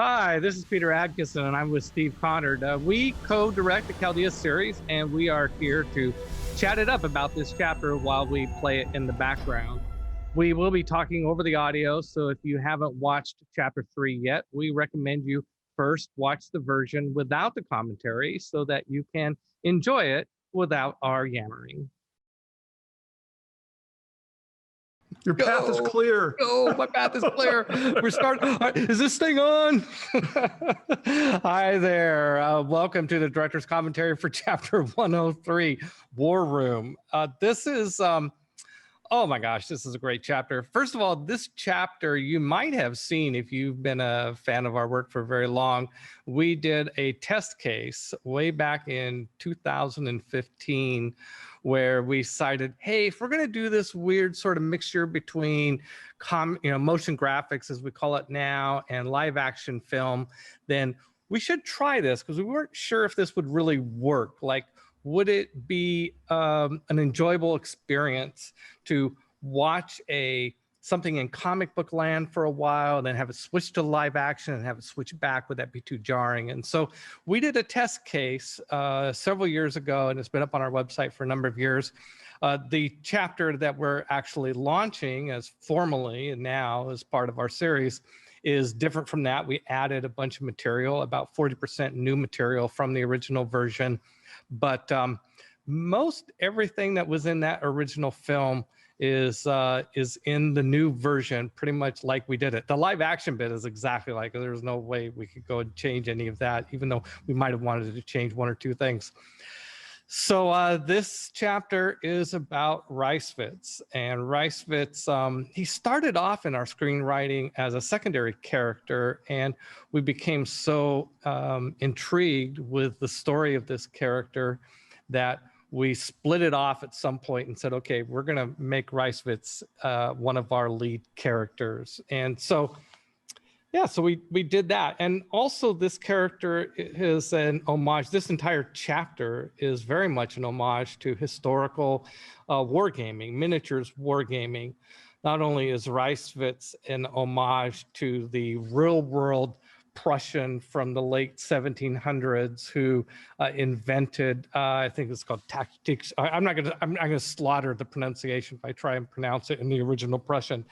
Hi, this is Peter Adkison, and I'm with Steve Conard. We co-direct the Chaldea series, and we are here to chat it up about this chapter while we play it in the background. We will be talking over the audio, so if you haven't watched Chapter 3 yet, we recommend you first watch the version without the commentary so that you can enjoy it without our yammering. Your path is clear. Oh, my path is clear. We're starting. Is this thing on? Hi there. Welcome to the director's commentary for Chapter 103, War Room. This is, oh my gosh, this is a great chapter. First of all, this chapter you might have seen if you've been a fan of our work for very long. We did a test case way back in 2015 where we cited, hey, if we're going to do this weird sort of mixture between motion graphics, as we call it now, and live action film, then we should try this because we weren't sure if this would really work. Like, would it be an enjoyable experience to watch something in comic book land for a while and then have it switch to live action and have it switch back? Would that be too jarring? And so we did a test case several years ago, and it's been up on our website for a number of years. The chapter that we're actually launching as formally and now as part of our series is different from that. We added a bunch of material, about 40% new material from the original version. But most everything that was in that original film is in the new version, pretty much like we did it. The live action bit is exactly like it. There's no way we could go and change any of that, even though we might have wanted to change one or two things. So this chapter is about Ricefitz, and Ricefitz, he started off in our screenwriting as a secondary character, and we became so intrigued with the story of this character that we split it off at some point and said, okay, we're going to make Ricefitz one of our lead characters. And so yeah, so we did that. And also this character is an homage. This entire chapter is very much an homage to historical wargaming, miniatures wargaming. Not only is Ricefitz an homage to the real world Prussian from the late 1700s who invented, I think it's called tactics. I'm gonna slaughter the pronunciation if I try and pronounce it in the original Prussian.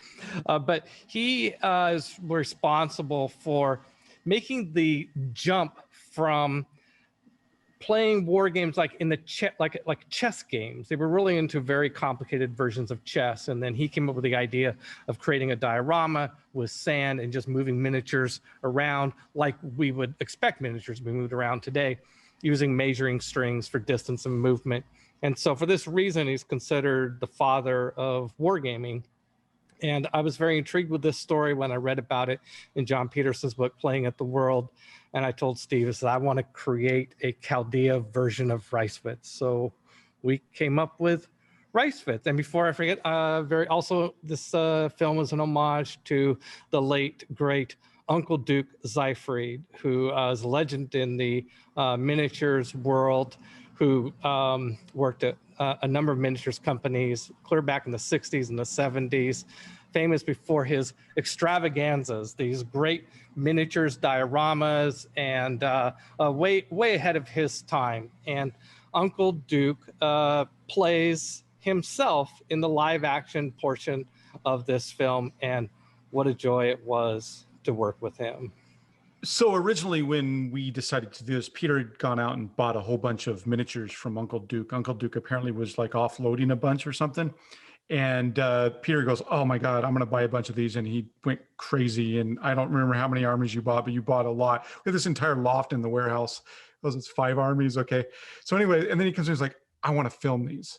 But he is responsible for making the jump from playing war games like in the like chess games. They were really into very complicated versions of chess, and then he came up with the idea of creating a diorama with sand and just moving miniatures around like we would expect miniatures to be moved around today, using measuring strings for distance and movement. And so for this reason, he's considered the father of wargaming. And I was very intrigued with this story when I read about it in John Peterson's book, Playing at the World. And I told Steve, I said, I want to create a Chaldea version of Ricefitz. So we came up with Ricefitz. And before I forget, this film is an homage to the late, great Uncle Duke Seyfried, who is a legend in the miniatures world, who worked at a number of miniatures companies clear back in the 60s and the 70s, famous before his extravaganzas, these great miniatures dioramas, and way ahead of his time. And Uncle Duke plays himself in the live action portion of this film, and what a joy it was to work with him. So originally when we decided to do this, Peter had gone out and bought a whole bunch of miniatures from Uncle Duke. Uncle Duke apparently was like offloading a bunch or something. And Peter goes, oh my God, I'm going to buy a bunch of these. And he went crazy. And I don't remember how many armies you bought, but you bought a lot. We have this entire loft in the warehouse. It's 5 armies. Okay. So anyway, and then he comes in, he's like, I want to film these.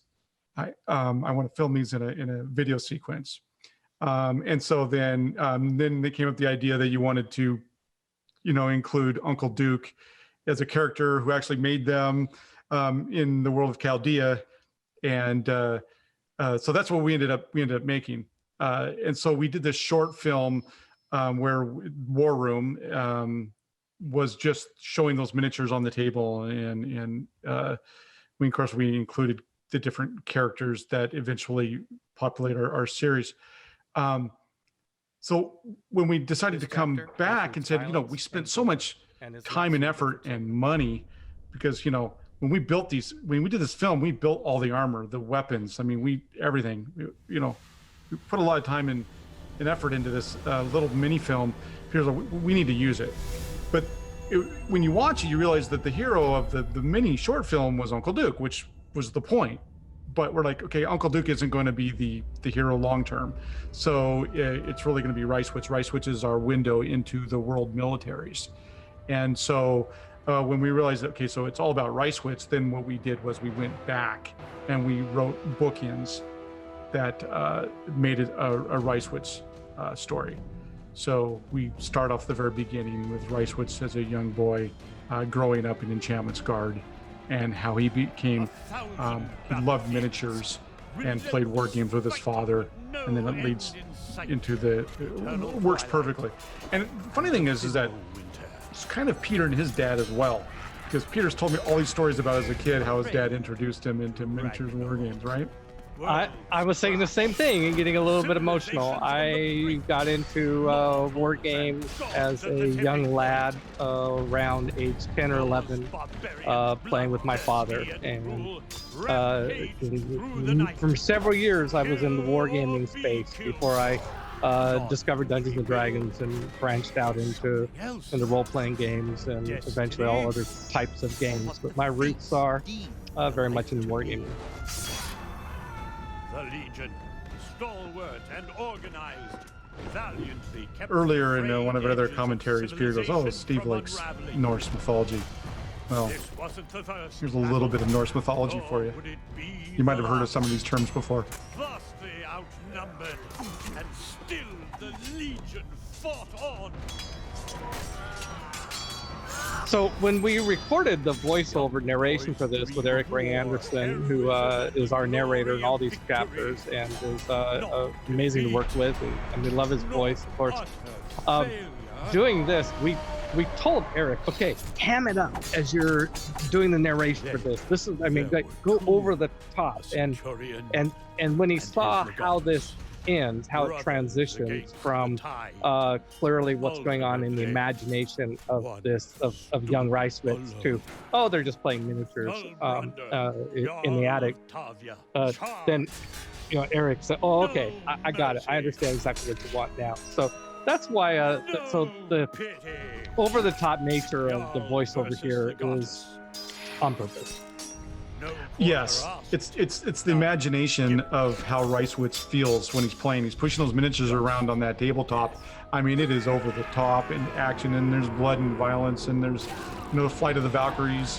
I want to film these in a video sequence. And so then they came up with the idea that you wanted to, include Uncle Duke as a character who actually made them in the world of Chaldea. And so that's what we ended up making. And so we did this short film where War Room was just showing those miniatures on the table. And of course, we included the different characters that eventually populate our series. So when we decided This to come chapter back and said, includes we violence spent and so much and is time and not effort suitable and for money, because when we built these, when we did this film, we built all the armor, the weapons. I mean, everything. We put a lot of time and effort into this little mini film. Here's we need to use it. But when you watch it, you realize that the hero of the mini short film was Uncle Duke, which was the point. But we're like, okay, Uncle Duke isn't going to be the hero long term. So it's really going to be Ricewitz. Ricewitz is our window into the world militaries. And so when we realized that, okay, so it's all about Ricewitz, then what we did was we went back and we wrote bookends that made it a Ricewitz story. So we start off the very beginning with Ricewitz as a young boy growing up in Enchantment's Guard, and how he became, he loved miniatures and played war games with his father, and then it leads into it works perfectly. And the funny thing is that it's kind of Peter and his dad as well, because Peter's told me all these stories about as a kid how his dad introduced him into miniatures and war games, right? I was saying the same thing and getting a little bit emotional. I got into war games as a young lad, around age 10 or 11, playing with my father. And for several years, I was in the wargaming space before I discovered Dungeons and Dragons and branched out into role-playing games and eventually all other types of games. But my roots are very much in wargaming. The Legion, stalwart and organized, valiantly kept Earlier in one of our other commentaries, Peter goes, "Oh, Steve likes Norse mythology." Well, here's a little bit of Norse mythology for you. You might have heard of some of these terms before. Vastly outnumbered, and still the Legion fought on. So when we recorded the voiceover narration for this with Eric Ray Anderson, who is our narrator in all these chapters and is amazing to work with, and we love his voice, of course. Doing this, we told Eric, okay, ham it up as you're doing the narration for this. This is, I mean, go over the top. And when he saw how this ends, how it transitions from clearly what's going on in the imagination of young Ricewitz to, oh, they're just playing miniatures in the attic, then Eric said, oh, okay, I got it, I understand exactly what you want now. So that's why so the over the top nature of the voiceover here is on purpose. Yes, it's the imagination of how Ricewitz feels when he's playing. He's pushing those miniatures around on that tabletop. I mean, it is over the top and action, and there's blood and violence, and there's the Flight of the Valkyries,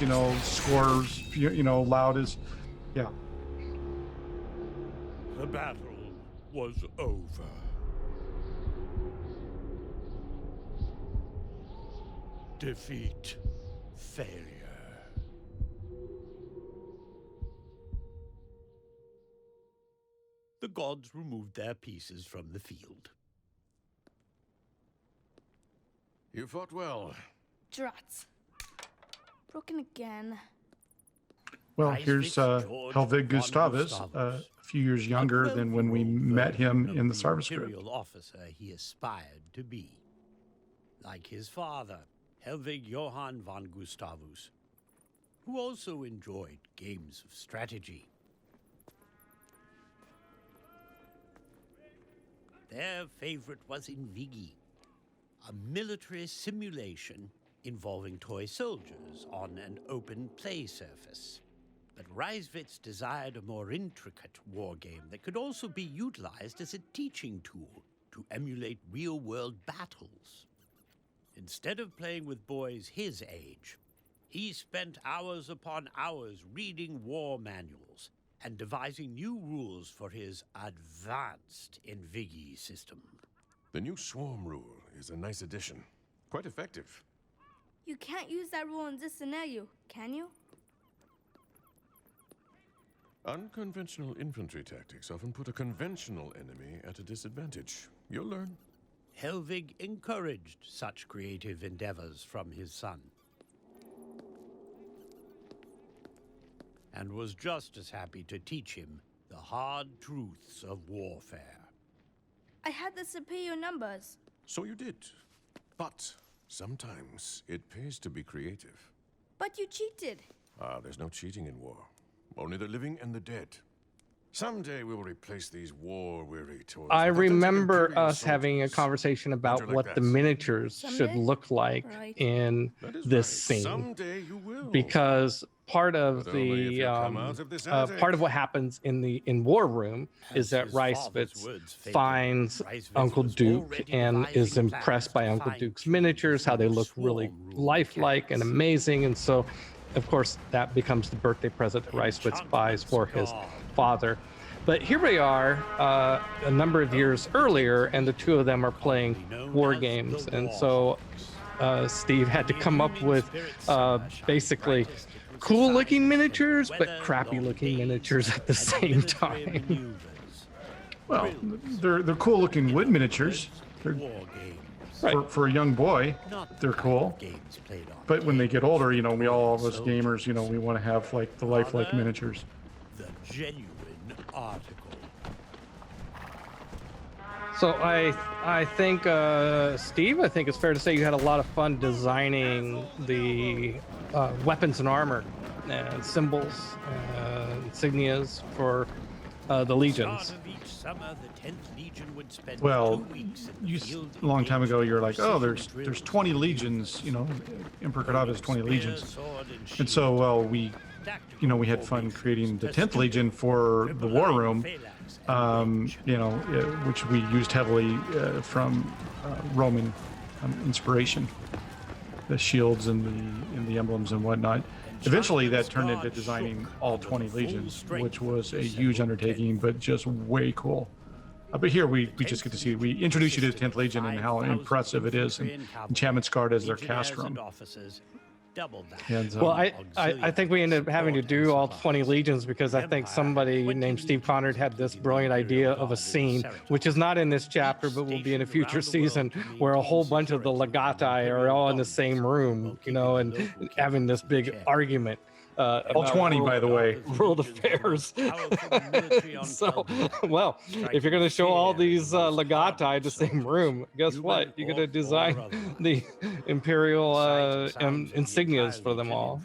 scores, loud as, yeah. The battle was over. Defeat, failure. The gods removed their pieces from the field. You fought well. Drats. Broken again. Well, here's Helvig Gustavus, a few years younger than when we met him in the Sarva script. Imperial officer he aspired to be. Like his father, Helvig Johann von Gustavus, who also enjoyed games of strategy. Their favorite was Invigi, a military simulation involving toy soldiers on an open play surface. But Ricewitz desired a more intricate war game that could also be utilized as a teaching tool to emulate real-world battles. Instead of playing with boys his age, he spent hours upon hours reading war manuals and devising new rules for his advanced Invigi system. The new swarm rule is a nice addition. Quite effective. You can't use that rule in this scenario, can you? Unconventional infantry tactics often put a conventional enemy at a disadvantage. You'll learn. Helvig encouraged such creative endeavors from his son, and was just as happy to teach him the hard truths of warfare. I had the superior numbers. So you did. But sometimes it pays to be creative. But you cheated. There's no cheating in war. Only the living and the dead. Someday we will replace these war-weary toys. I with authentic remember Imperial us having a soldiers. conversation about Enter like what the that. miniatures should Someday? look like Right. in That is this right. scene, Someday you will. because part of But only if the you come out of this part attic. of what happens in War Room is that As his father's Reiswitz words faded, finds Reiswitz Uncle was Duke already and is devising impressed by plans to Uncle Duke's fine-tune miniatures, how they his look really swarm rule lifelike and mechanics. amazing, and so of course that becomes the birthday present that Reiswitz buys for his father. But here we are a number of years earlier, and the two of them are playing war games. And so Steve had to come up with basically cool looking miniatures, but crappy looking miniatures at the same time. Well, they're cool looking wood miniatures. They're, Right. for a young boy, they're cool. But when they get older, you know, all of us gamers, you know, we want to have like the lifelike miniatures. The genuine article. So I think Steve, I think it's fair to say you had a lot of fun designing the weapons and armor and symbols, insignias for the legions. Well, a long time ago, you're like, oh, there's 20 legions, you know, Emperor Conard has 20 legions, and so well we had fun creating the 10th Legion for the War Room, you know, which we used heavily from Roman inspiration, the shields and the emblems and whatnot. Eventually, that turned into designing all 20 legions, which was a huge undertaking, but just way cool. But here we just get to see, we introduce you to the 10th Legion and how impressive it is, and Enchantment's Guard as their castrum. And, Well, I think we ended up having to do all 20 legions because I think somebody named Steve Conard had this brilliant idea of a scene, which is not in this chapter, but will be in a future season, where a whole bunch of the legati are all in the same room, you know, and having this big argument. all 20, by the way. World affairs. So, well, if you're going to show all these legati in the same room, guess what? You're going to design the imperial insignias for them all.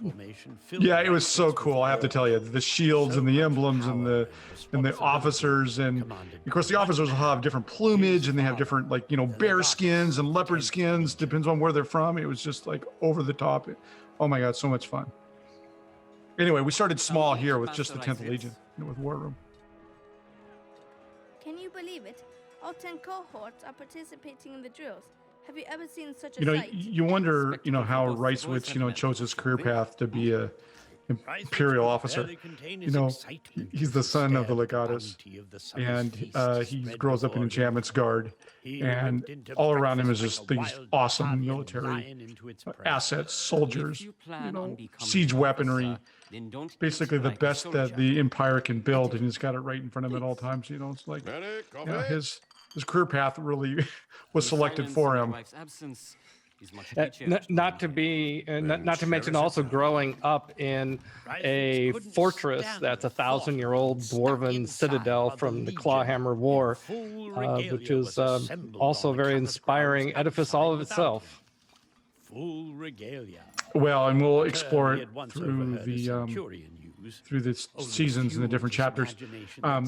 Yeah, it was so cool. I have to tell you, the shields and the emblems and the officers, and of course the officers will have different plumage and they have different, like, you know, bear skins and leopard skins, depends on where they're from. It was just like over the top. Oh my God, so much fun. Anyway, we started small here with just the 10th Legion, with War Room. Can you believe it? All 10 cohorts are participating in the drills. Have you ever seen such a You know, sight? you wonder, you know, how Reiswitz, you know, chose his career path to be a imperial officer. You know, he's the son of the legatus, and he grows up in Enchantment's Guard, and all around him is just these awesome military assets, soldiers, you know, siege weaponry, basically the best that the Empire can build, and he's got it right in front of him at all times. You know, it's like, yeah, his career path really was selected for him. Not to mention also growing up in a fortress that's 1,000-year-old dwarven citadel from the Clawhammer War, which is also a very inspiring edifice all of itself. Full regalia. Well, and we'll explore it through the seasons and the different chapters.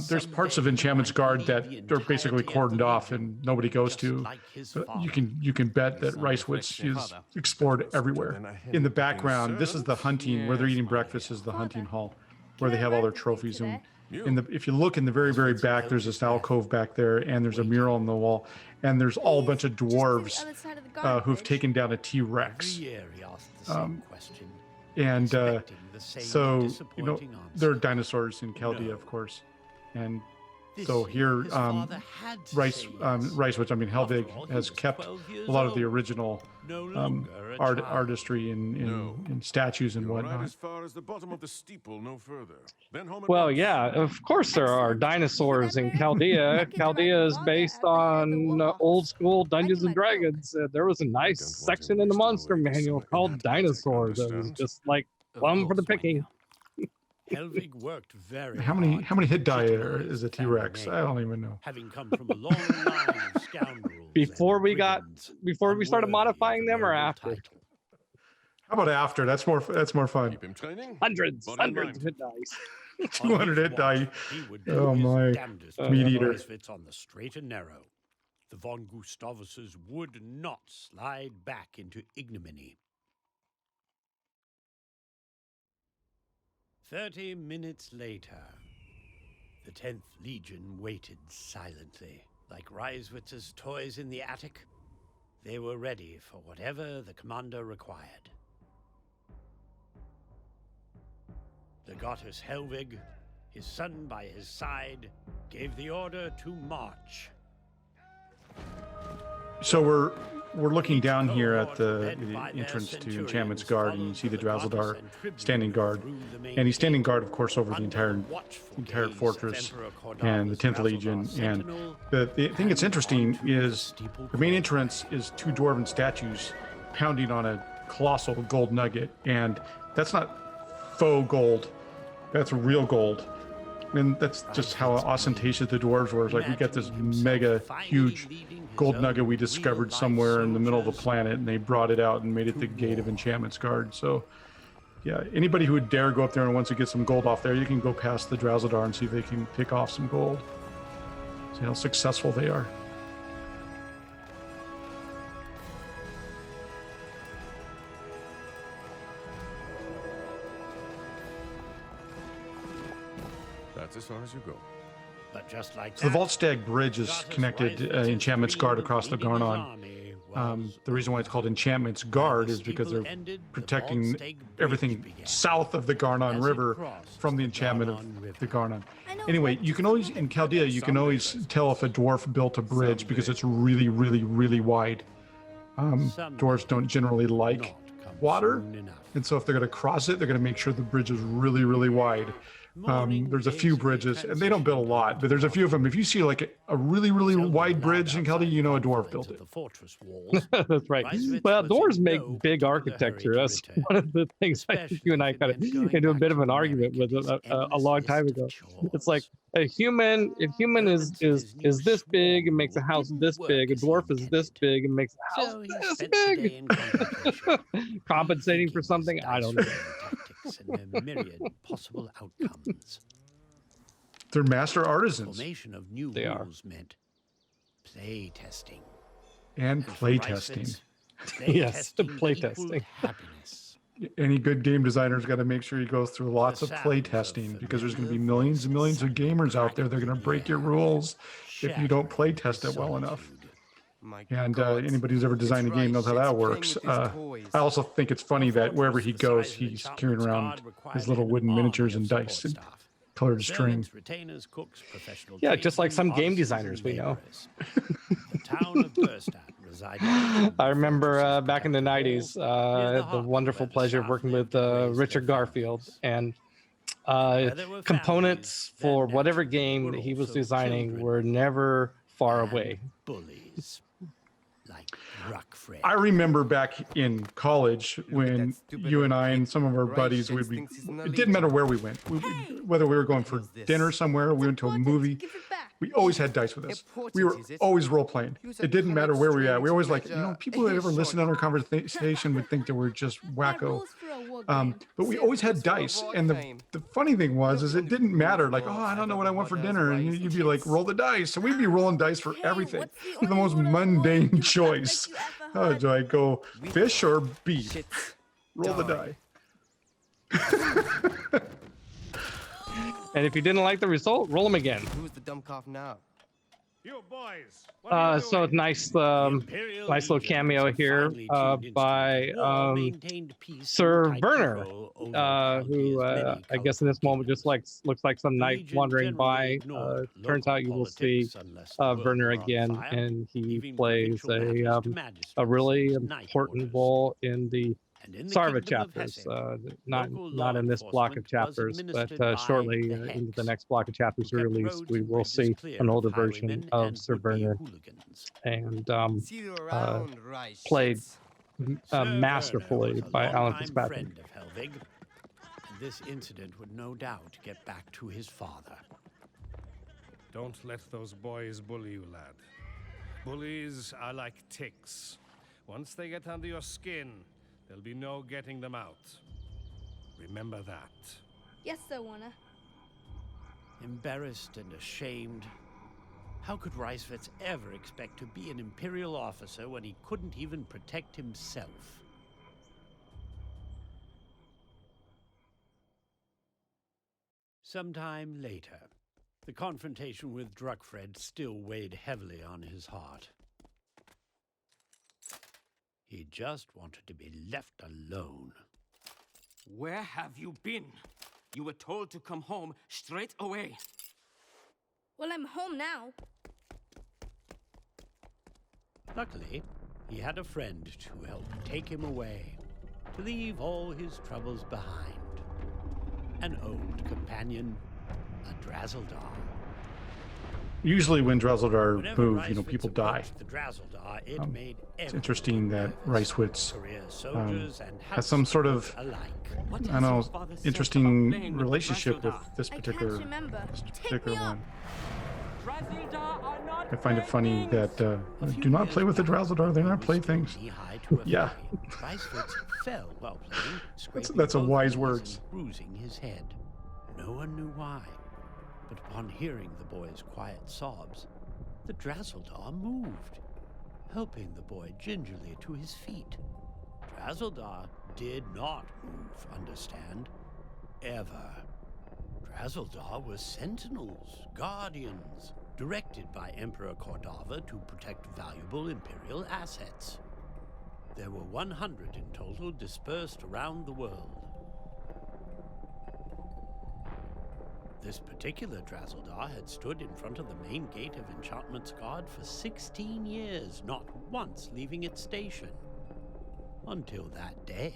There's parts of Enchantment's Guard that are basically cordoned off and nobody goes to. But you can bet that Reiswitz is explored everywhere. In the background, this is the hunting, where they're eating breakfast is the hunting hall, where they have all their trophies. And if you look in the very, very back, there's this alcove back there, and there's a mural on the wall, and there's all a bunch of dwarves who've taken down a T-Rex. So, you know, there are dinosaurs in Chaldea, of course. And so here, Reiswitz, I mean, Helvig has kept a lot of the original artistry in statues and whatnot. As far as the bottom of the steeple, no further. Then home and Well, back. yeah, of course there are dinosaurs in Chaldea. Chaldea is based on old school Dungeons and Dragons. There was a nice section in the monster manual called dinosaurs. That was just like plum for the picking. Helvig worked very How hard many to hit die legitimize is a the family T-Rex? name, I don't even know. having come from a long line of scoundrels. Before and we brigands started unworthy modifying of the them, or noble after? title. How about after? That's more fun. Keep him training. Hundreds Body and of mind. hit dice. On 200 his hit die. watch, he would do Oh his my. damnedest to Meat keep eater. Reiswitz on the straight and narrow. The von Gustavuses would not slide back into ignominy. 30 minutes later, the 10th Legion waited silently. Like Reiswitz's toys in the attic, they were ready for whatever the commander required. The Gottes Helvig, his son by his side, gave the order to march. So we're looking down here at the entrance to Enchantment's Guard, and you see the Drowsildar standing guard, and he's standing guard, of course, over the entire fortress and the 10th Legion. And the thing that's interesting is the main entrance is 2 dwarven statues pounding on a colossal gold nugget, and that's not faux gold, that's real gold. And that's just how ostentatious the dwarves were. It's like, we got this mega huge gold nugget we discovered somewhere in the middle of the planet, and they brought it out and made it the gate of Enchantment's Guard. So yeah, anybody who would dare go up there and wants to get some gold off there, you can go past the Drowsildar and see if they can pick off some gold. See how successful they are. That's as far as you go. But just like So the Volstagg Bridge is connected Enchantment's Guard across the Garnon. The reason why it's called Enchantment's Guard is because they're protecting everything south of the Garnon River from the enchantment of the Garnon. Anyway, you can always, in Chaldea, you can always tell if a dwarf built a bridge because it's really, really, really wide. Dwarves don't generally like water, and so if they're going to cross it, they're going to make sure the bridge is really, really wide. There's a few bridges, and they don't build a lot, but there's a few of them. If you see like a really, really wide bridge in Chaldea, you know a dwarf built it. That's right. Well, dwarves make big architecture. That's one of the things I think you and I kind of into a bit of an argument with a long time ago. It's like if human is this big and makes a house this big, a dwarf is this big and makes a house this big. Compensating for something? I don't know. And their myriad possible outcomes. They're master artisans. Formation of new They are. rules meant play testing. And for play Reiswitz, testing. Yes, the testing play equaled testing. Happiness. Any good game designer's got to make sure he goes through lots of play testing, because there's going to be millions and millions of gamers out there. They're going to break your rules if you don't play test it well enough. And anybody who's ever designed a game knows how that works. I also think it's funny that wherever he goes, he's carrying around his little wooden miniatures and dice and colored string. Yeah, just like some game designers we know. I remember back in the 90s, the wonderful pleasure of working with Richard Garfield, and components for whatever game that he was designing were never far away. Bullies. Like I remember back in college when you and I and some of our buddies would be, it didn't matter where we went, whether we were going for dinner somewhere, we went to a movie, we always had dice with us. We were always role playing. It didn't matter where we were at. We always like, people that ever listened to our conversation would think that we're just wacko. But we always had dice. And the funny thing was, is it didn't matter. Like, oh, I don't know what I want for dinner. And you'd be like, roll the dice. So we'd be rolling dice for everything. The most mundane choice. Oh, do I go fish or beef? Roll the die. And if you didn't like the result, roll them again. Who's the dumb cough now? You boys. So nice, nice little cameo here by Sir Werner, who I guess in this moment just looks like some knight wandering by. Turns out you will see Werner again, and he plays a really important role in the Sarva chapters, not in this block of chapters, but shortly into the next block of chapters released, we will see an older version of Sir Werner, and played masterfully by Alan Fitzpatrick. this incident would no doubt get back to his father. Don't let those boys bully you, lad. Bullies are like ticks. Once they get under your skin, there'll be no getting them out. Remember that. Yes, sir, Warner. Embarrassed and ashamed, how could Reiswitz ever expect to be an Imperial officer when he couldn't even protect himself? Sometime later, the confrontation with Druckfred still weighed heavily on his heart. He just wanted to be left alone. Where have you been? You were told to come home straight away. Well, I'm home now. Luckily, he had a friend to help take him away, to leave all his troubles behind. An old companion, a Drazeldar. Usually when Drazeldar Whenever move, Reiswitz people die. approached the Drazeldar, it made It's interesting that Reiswitz career soldiers and has some sort of, alike. What I has don't know, your father said about interesting playing with relationship with Drazeldar? this I can't particular, remember. Take particular me up. one. Drazeldar are not I find it funny friends. that A few do not years play with the back, Drazeldar. They're he not was playthings. still knee-high to a Yeah. fairy. Reiswitz fell while playing, scraping that's a both wise knees words. and bruising his head. No one knew why, but upon hearing the boy's quiet sobs, the Drazeldar moved, helping the boy gingerly to his feet. Drazeldar did not move, understand? Ever. Drazeldar were sentinels, guardians, directed by Emperor Cordava to protect valuable Imperial assets. There were 100 in total dispersed around the world. This particular Drazeldar had stood in front of the main gate of Enchantment's Guard for 16 years, not once leaving its station. Until that day.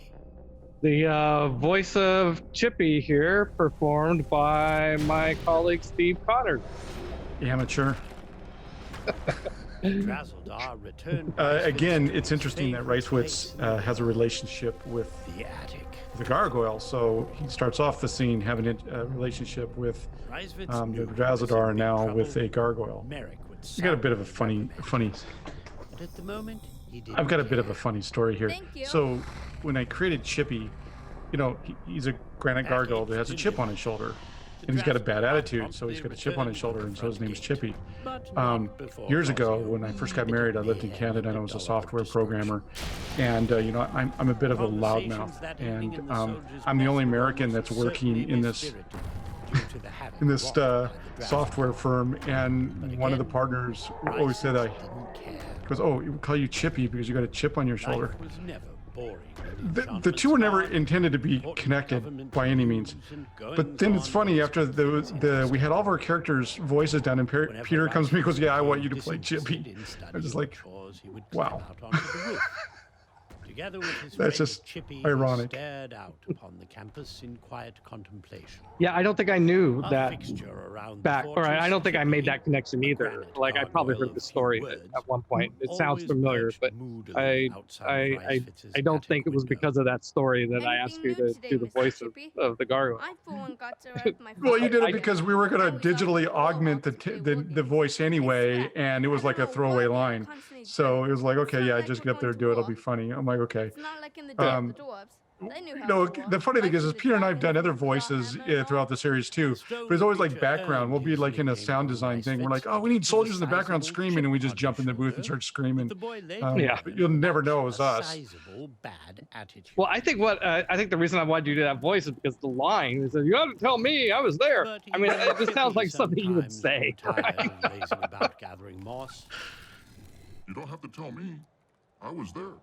The voice of Chippy here, performed by my colleague Steve Conard. Amateur. Drazeldar returned. Again, it's interesting that Reiswitz has a relationship with the attic. the gargoyle. So he starts off the scene having a relationship with Reiswitz the knew he was Drazeldar, in now big with trouble. a gargoyle. Merrick would You got a bit of a sound funny. but at the moment, he didn't I've got a bit of care. a funny story here. Thank you. So when I created Chippy, he's a granite gargoyle that has a chip on his shoulder. And he's got a bad attitude, so he's got a chip on his shoulder, and so his name's Chippy. But not before Years ago, causing a when I first got wee married, bit I of lived in mayhem Canada, and I and was a developed software destruction. programmer. And, I'm a bit of a loudmouth. Conversations that evening And in the soldiers' I'm the mess only were American almost that's working certainly in this misspirited due to the havoc in this wrought by the software firm. And But one of the again, partners always said, Reiswitz didn't care. goes, "Oh, we call you Chippy because you got a chip on your shoulder." Life was never boring. The two were never intended to be connected by any means. But then it's funny, after we had all of our characters' voices done, and Peter comes to me and goes, "Yeah, I want you to play Chippy." I was just like, wow. Together with his That's friend just Chippy, he ironic. stared out upon the campus in quiet contemplation. Yeah, I don't think I knew A that fixture around the back, or I fortress, don't think I made that Chippy, connection a either. granite Like, I probably gargoyle heard the of few story words, at one point. It sounds always familiar, perched but moodily outside of Reiswitz's I don't attic think it was window. because of that story that I Anything asked you new to today, do the Mr. voice Chippy? of the gargoyle. I, for one, got to write my Well, you did I- it because we were going I to was digitally on the augment the voice anyway, and it was like a throwaway line. So it was like, okay, yeah, just get up there and do it. It'll be funny. I'm like, okay. It's not like in the day of the dwarves. They knew how No, to war. the funny thing is Like in Peter and I the have done other Dragon Claw voices Hammer and all. throughout the series too. But it's always like background. We'll be like in a sound design thing. We're like, oh, we need soldiers in the background screaming, and we just jump in the booth and start screaming. Yeah. But you'll never know it was us. Sizable bad attitude. Well, I think the reason I wanted you to do that voice is because the line is that you got to tell me I was there. But I mean, even it just sounds like something you would sometimes say. grew tired Right? of lazing about gathering moss. You don't have to tell me. I was there.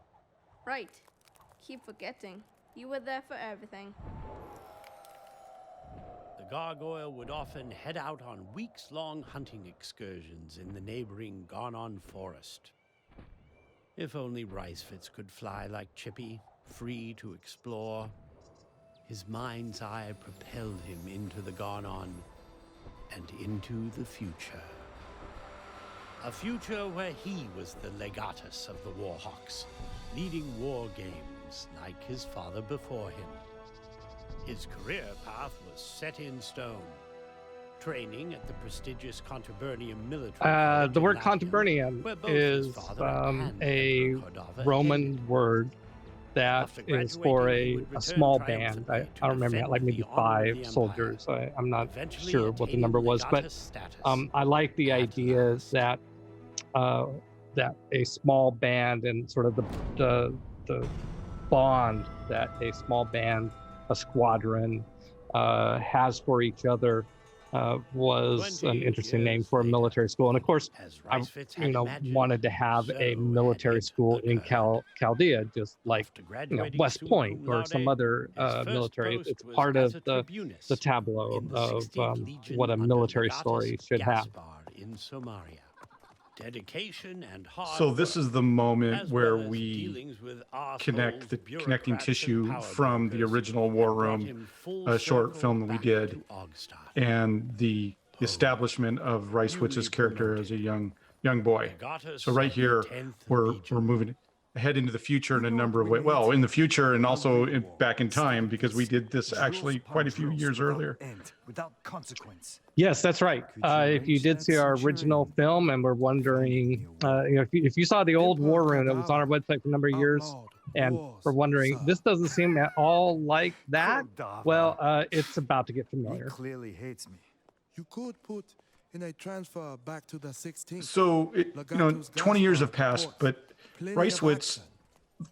Right. Keep forgetting. You were there for everything. The gargoyle would often head out on weeks-long hunting excursions in the neighboring Garnon forest. If only Reiswitz could fly like Chippy, free to explore. His mind's eye propelled him into the Garnon and into the future. A future where he was the legatus of the Warhawks, leading war games like his father before him. His career path was set in stone. Training at the prestigious Contubernium military college The in word Latium, contubernium where both his is father and a Emperor Cordova Roman attended. word that After is for graduating, he a would return small band. triumphantly I to don't remember, defend like maybe the honor of 5 the soldiers. I'm not Eventually sure what the attaining number was, but legata status. I like the At idea last. that a small band and sort of the bond that a small band, a squadron, has for each other was 20 an interesting name years for a later, military school. And of course, as I Reiswitz had imagined, wanted to have so a had military it school in occurred. Chaldea, just like After graduating West summa Point cum or some laude, other his first military. post It's was part as of a the tribunus tableau in the of 16th Legion what a under military Legatus story should have. Gaspar in Somalia. Dedication and hard So this work, is the moment as where well as we dealings with connect the arseholes, connecting bureaucrats, tissue and power from the brokers original that War brought Room him full short circle film that we back did, to Ogstad. and the establishment of Reiswitz's character as a young boy. Legatus So right of the here, 10th we're Legion. moving ahead into the future in a number of ways. Well, in the future and also back in time, because we did this actually quite a few years earlier. Without consequence. Yes, that's right. If you did see our original film and were wondering, if you saw the old War Room that was on our website for a number of years, and were wondering, this doesn't seem at all like that. Well, it's about to get He familiar. clearly hates me. You could put in a transfer back to the 16th. So, 20 years have passed, but Reiswitz,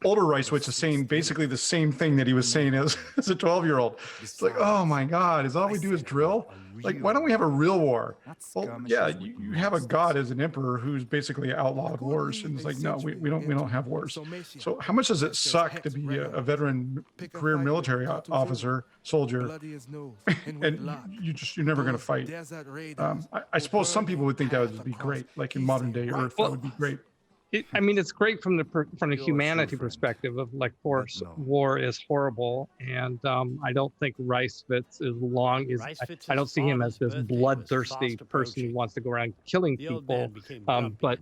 older Reiswitz is saying basically the same thing that he was saying as a 12-year-old. It's like, oh my God, is all we do is drill? Like, why don't we have a real war? Well, yeah, you have a god as an emperor who's basically outlawed wars, and it's like, no, we don't have wars. So how much does it suck to be a veteran career military officer, soldier, and you're never going to fight? I suppose some people would think that would be great, like in modern day Earth, that would be great. It's great from the humanity perspective of, like, of course, war is horrible, and I don't think Reiswitz I don't see him as this bloodthirsty person who wants to go around killing people. But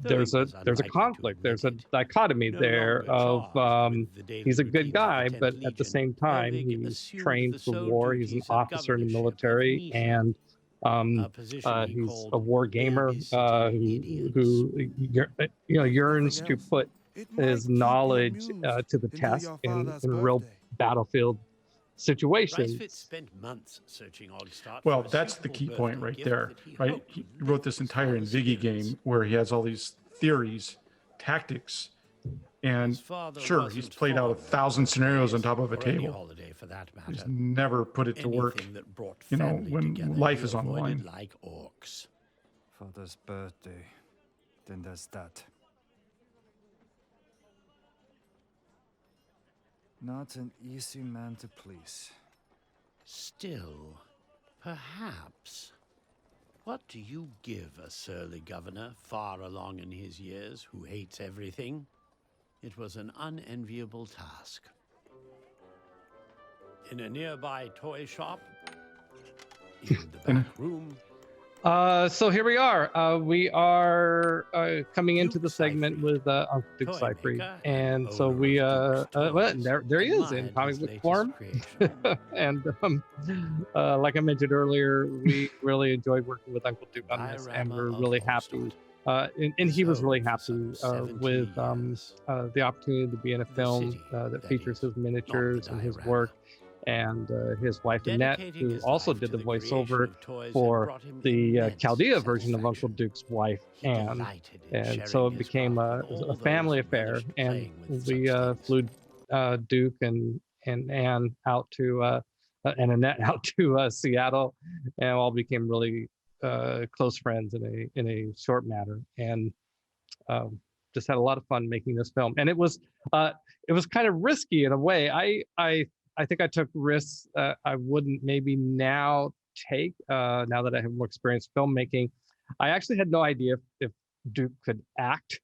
there's a conflict. There's a dichotomy there of he's a good guy, but at the same time he's trained for war. He's an officer in the military, and he's a war gamer who yearns to put his knowledge to the test in real battlefield situations. Spent months searching Ogstad. Well, that's the key point right there, right? He wrote this entire Invigi game where he has all these theories, tactics, and sure, he's played out 1,000 scenarios on top of a table. He's never put it to work, when life is on the line. Like orcs. Father's birthday. Then there's that. Not an easy man to please. Still, perhaps. What do you give a surly governor far along in his years who hates everything? It was an unenviable task. In a nearby toy shop, in the back room. So here we are. We are coming into the segment with Uncle Duke Cypher, and so we there he is in comic book form. And like I mentioned earlier, we really enjoyed working with Uncle Duke on this, and we're really happy. And he was really happy with the opportunity to be in a film that features his miniatures and his work. And his wife Annette, who also did the voiceover for the Chaldea version of Uncle Duke's wife, Anne. And so it became a family affair. And we flew Duke and Anne out to and Annette out to Seattle, and all became really close friends in a short matter. And just had a lot of fun making this film. And it was kind of risky in a way. I think I took risks I wouldn't maybe now take now that I have more experience filmmaking. I actually had no idea if Duke could act.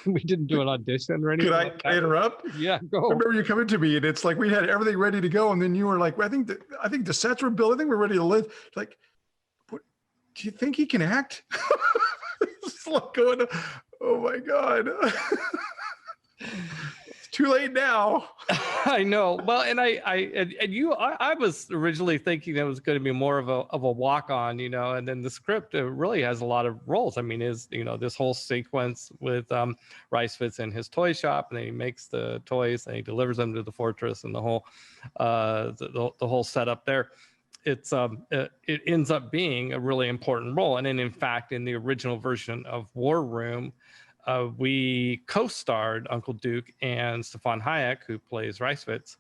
We didn't do an audition or anything. Could I interrupt? Yeah, go. I remember you coming to me, and it's like we had everything ready to go, and then you were like, well, I think the sets were built. I think we're ready to live. Like, what, do you think he can act? It's like going, oh my God. It's too late now. I know. Well, and I was originally thinking it was going to be more of a walk on, and then the script really has a lot of roles. I mean, this whole sequence with Reiswitz in his toy shop, and then he makes the toys and he delivers them to the fortress, and the whole the whole setup there. It ends up being a really important role. And then, in fact, in the original version of War Room, we co-starred Uncle Duke, and Stefan Hayek, who plays Reiswitz,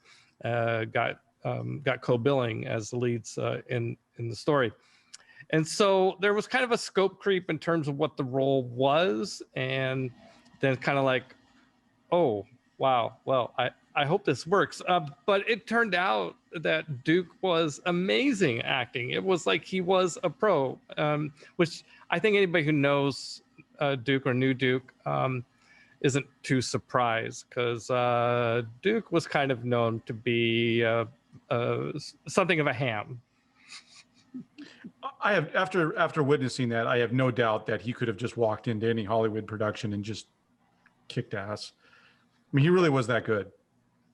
got co-billing as the leads in the story. And so there was kind of a scope creep in terms of what the role was, and then kind of like, oh wow, well, I hope this works. But it turned out that Duke was amazing acting. It was like he was a pro, which I think anybody who knows Duke or knew Duke isn't too surprised, because Duke was kind of known to be something of a ham. I have after witnessing that, I have no doubt that he could have just walked into any Hollywood production and just kicked ass. I mean, he really was that good.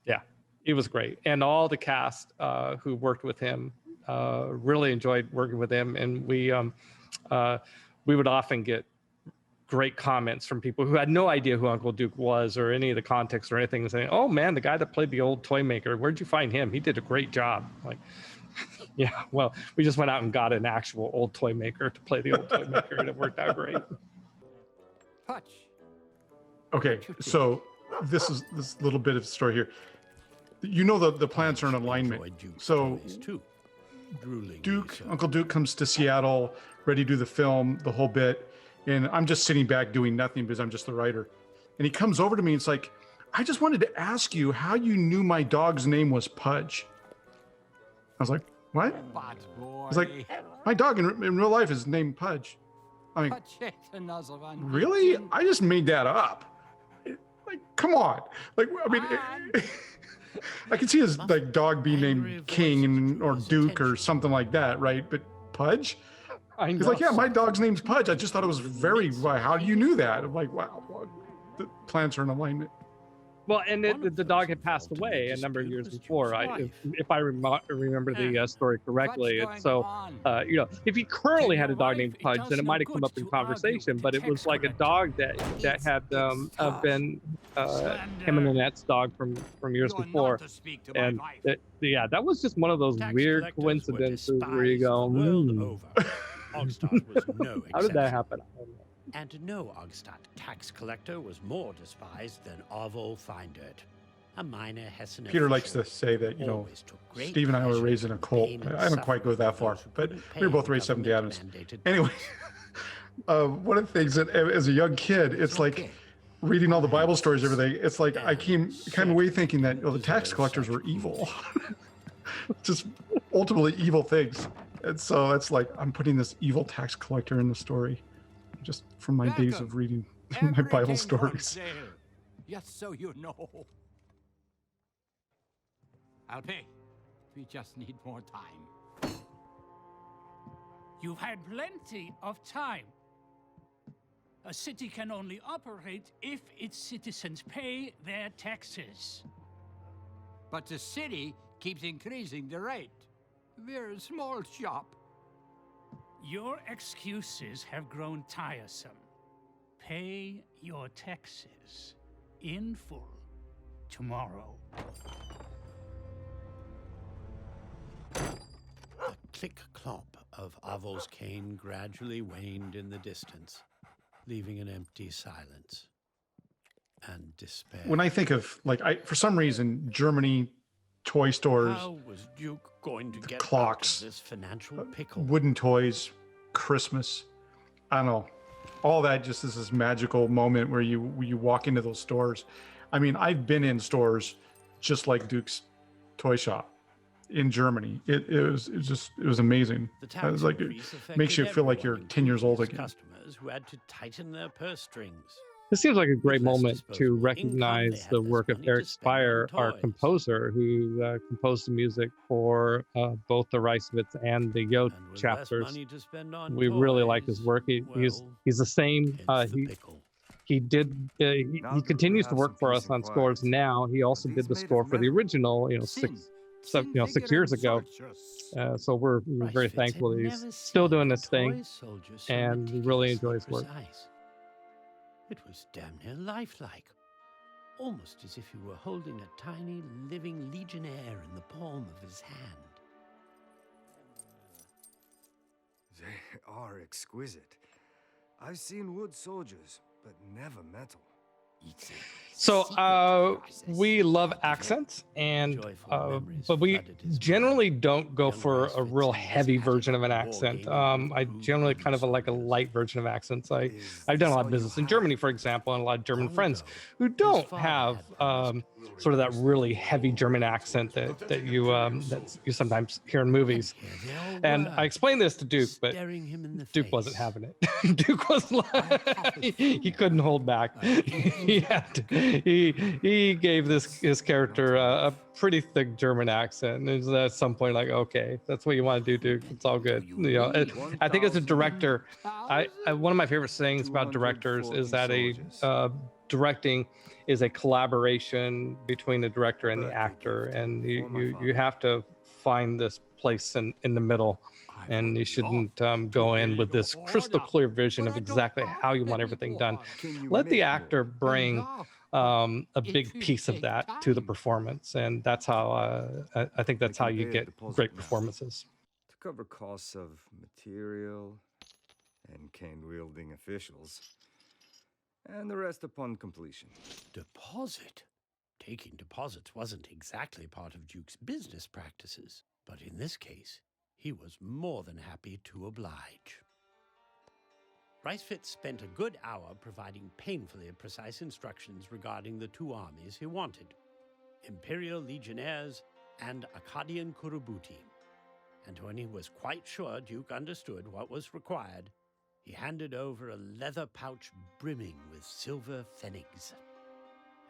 Yeah, he was great. And all the cast who worked with him really enjoyed working with him. And we would often get great comments from people who had no idea who Uncle Duke was or any of the context or anything, saying, oh man, the guy that played the old toy maker, where'd you find him? He did a great job. Like, yeah, well, we just went out and got an actual old toy maker to play the old toy maker, and it worked out great. Touch. Okay, so this little bit of the story here. The planets are in alignment. So Uncle Duke comes to Seattle, ready to do the film, the whole bit. And I'm just sitting back doing nothing because I'm just the writer. And he comes over to me and it's like, I just wanted to ask you how you knew my dog's name was Pudge. I was like, what? He's like, my dog in real life is named Pudge. I mean, really? I just made that up. Like, come on. Like, I mean, I can see his like dog being named King or Duke or something like that, right? But Pudge? He's like, yeah, my dog's name's Pudge. I just thought it was very, how you knew that? I'm like, wow, the planets are in alignment. Well, and the dog had passed away a number of years before. If I remember the story correctly. And so, if he currently had a dog named Pudge, then it might have come up in conversation. But it was like a dog that had been him and Annette's dog from years before. And that was just one of those weird coincidences where you go, Ogstad was no exception. How did that happen? And no Ogstad tax collector was more despised than Arvo Feindert, a minor Hessen Peter likes to say that, Steve and I were raised in a cult. I don't quite go that far, but we were both raised Seventh-day Adventists. Anyway, one of the things that as a young kid, it's like reading all the Bible stories, everything. It's like I came away thinking that the tax collectors were evil, just ultimately evil things. And so it's like I'm putting this evil tax collector in the story, just from my days of reading my Bible stories. Yes, so you know. I'll pay. We just need more time. You've had plenty of time. A city can only operate if its citizens pay their taxes. But the city keeps increasing the rate. We're a small shop. Your excuses have grown tiresome. Pay your taxes in full tomorrow. The click-clop of Arvo's cane gradually waned in the distance, leaving an empty silence and despair. When I think of, for some reason, Germany, toy stores, how was Duke going to get clocks, out of this financial pickle? Wooden toys, Christmas, I don't know, all that just is this magical moment where you walk into those stores. I mean, I've been in stores just like Duke's toy shop in Germany. It was amazing. It was like, it makes you feel like you're 10 years old again. Customers who had to tighten their purse strings. This seems like a great moment to recognize the work of Eric Speyer, our composer, who composed the music for both the Reiswitz and the Yo chapters. We really like his work. He's the same. he did. He continues to work for us on scores now. He also did the score for the original, 6 years ago. So we're very thankful that he's still doing this thing, and we really enjoy his work. It was damn near lifelike, almost as if he were holding a tiny living legionnaire in the palm of his hand. They are exquisite. I've seen wood soldiers, but never metal. So we love accents, and but we generally don't go for a real heavy version of an accent. I generally kind of like a light version of accents. I've done a lot of business in Germany, for example, and a lot of German friends who don't have sort of that really heavy German accent that you sometimes hear in movies. And I explained this to Duke, but Duke wasn't having it. Duke was he couldn't hold back. He gave his character a pretty thick German accent, and it was at some point like, okay, that's what you want to do, Duke. It's all good. I think as a director, one of my favorite sayings about directors is that directing is a collaboration between the director and the actor, and you have to find this place in the middle. And you shouldn't go in with this crystal clear vision of exactly how you want everything done. Let the actor bring a big piece of that to the performance, and that's how I think that's how you get great performances. To cover costs of material and cane-wielding officials, and the rest upon completion. Deposit? Taking deposits wasn't exactly part of Duke's business practices, but in this case, he was more than happy to oblige. Reiswitz spent a good hour providing painfully precise instructions regarding the two armies he wanted, Imperial Legionnaires and Akkadian Kurubuti. And when he was quite sure Duke understood what was required, he handed over a leather pouch brimming with silver pfennigs.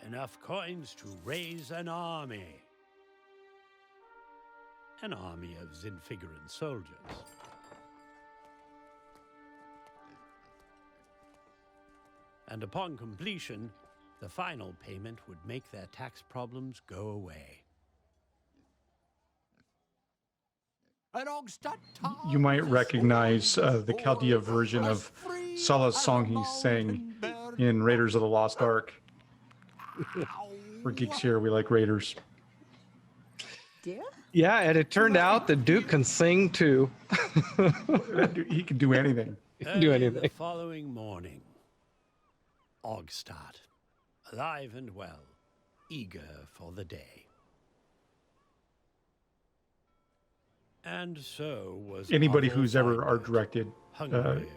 Enough coins to raise an army. An army of Zinfiguran soldiers. And upon completion, the final payment would make their tax problems go away. You might recognize the Chaldea version of Salah's song he sang in Raiders of the Lost Ark. We're geeks here, we like Raiders. Yeah, and it turned out that Duke can sing too. He can do anything. He can do anything. The following morning, Ogstad, alive and well, eager for the day. And so was anybody who's ever art directed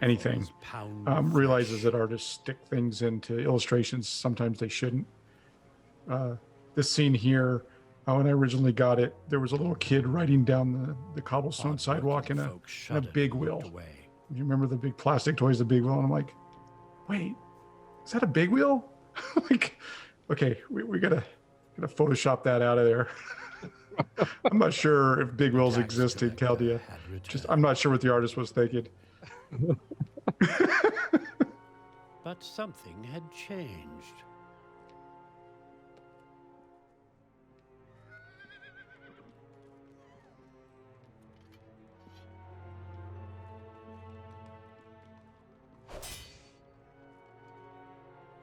anything realizes that artists stick things into illustrations. Sometimes they shouldn't. This scene here, when I originally got it, there was a little kid riding down the cobblestone sidewalk in a big wheel. You remember the big plastic toys, the big wheel? And I'm like, wait, is that a big wheel? Like, okay, we gotta Photoshop that out of there. I'm not sure if big wheels exist in Chaldea. I'm not sure what the artist was thinking. But something had changed.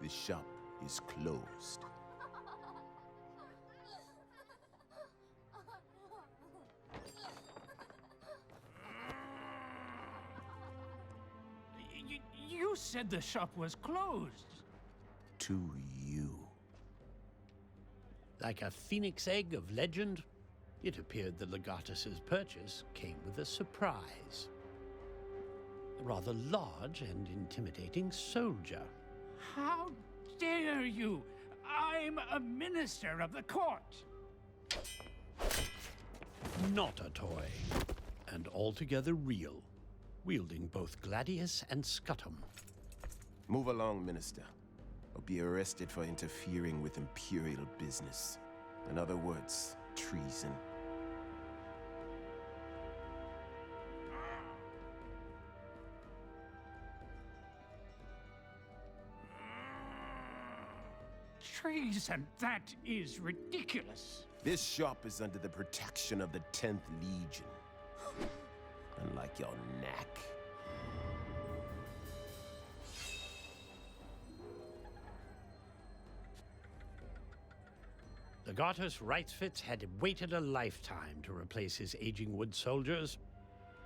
The shop is closed. You said the shop was closed. To you. Like a phoenix egg of legend, it appeared the Legatus's purchase came with a surprise. A rather large and intimidating soldier. How dare you? I'm a minister of the court. Not a toy, and altogether real, wielding both gladius and scutum. Move along, Minister, or be arrested for interfering with imperial business. In other words, treason. Treason! That is ridiculous. This shop is under the protection of the 10th Legion. Unlike your knack. Legatus Reiswitz had waited a lifetime to replace his aging wood soldiers.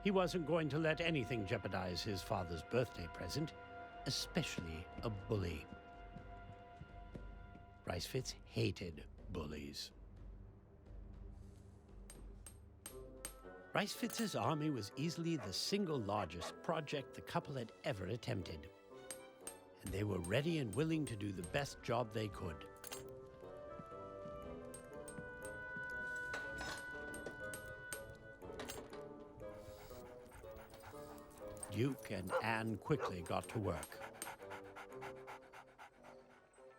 He wasn't going to let anything jeopardize his father's birthday present, especially a bully. Reiswitz hated bullies. Reiswitz's army was easily the single largest project the couple had ever attempted. And they were ready and willing to do the best job they could. Duke and Anne quickly got to work.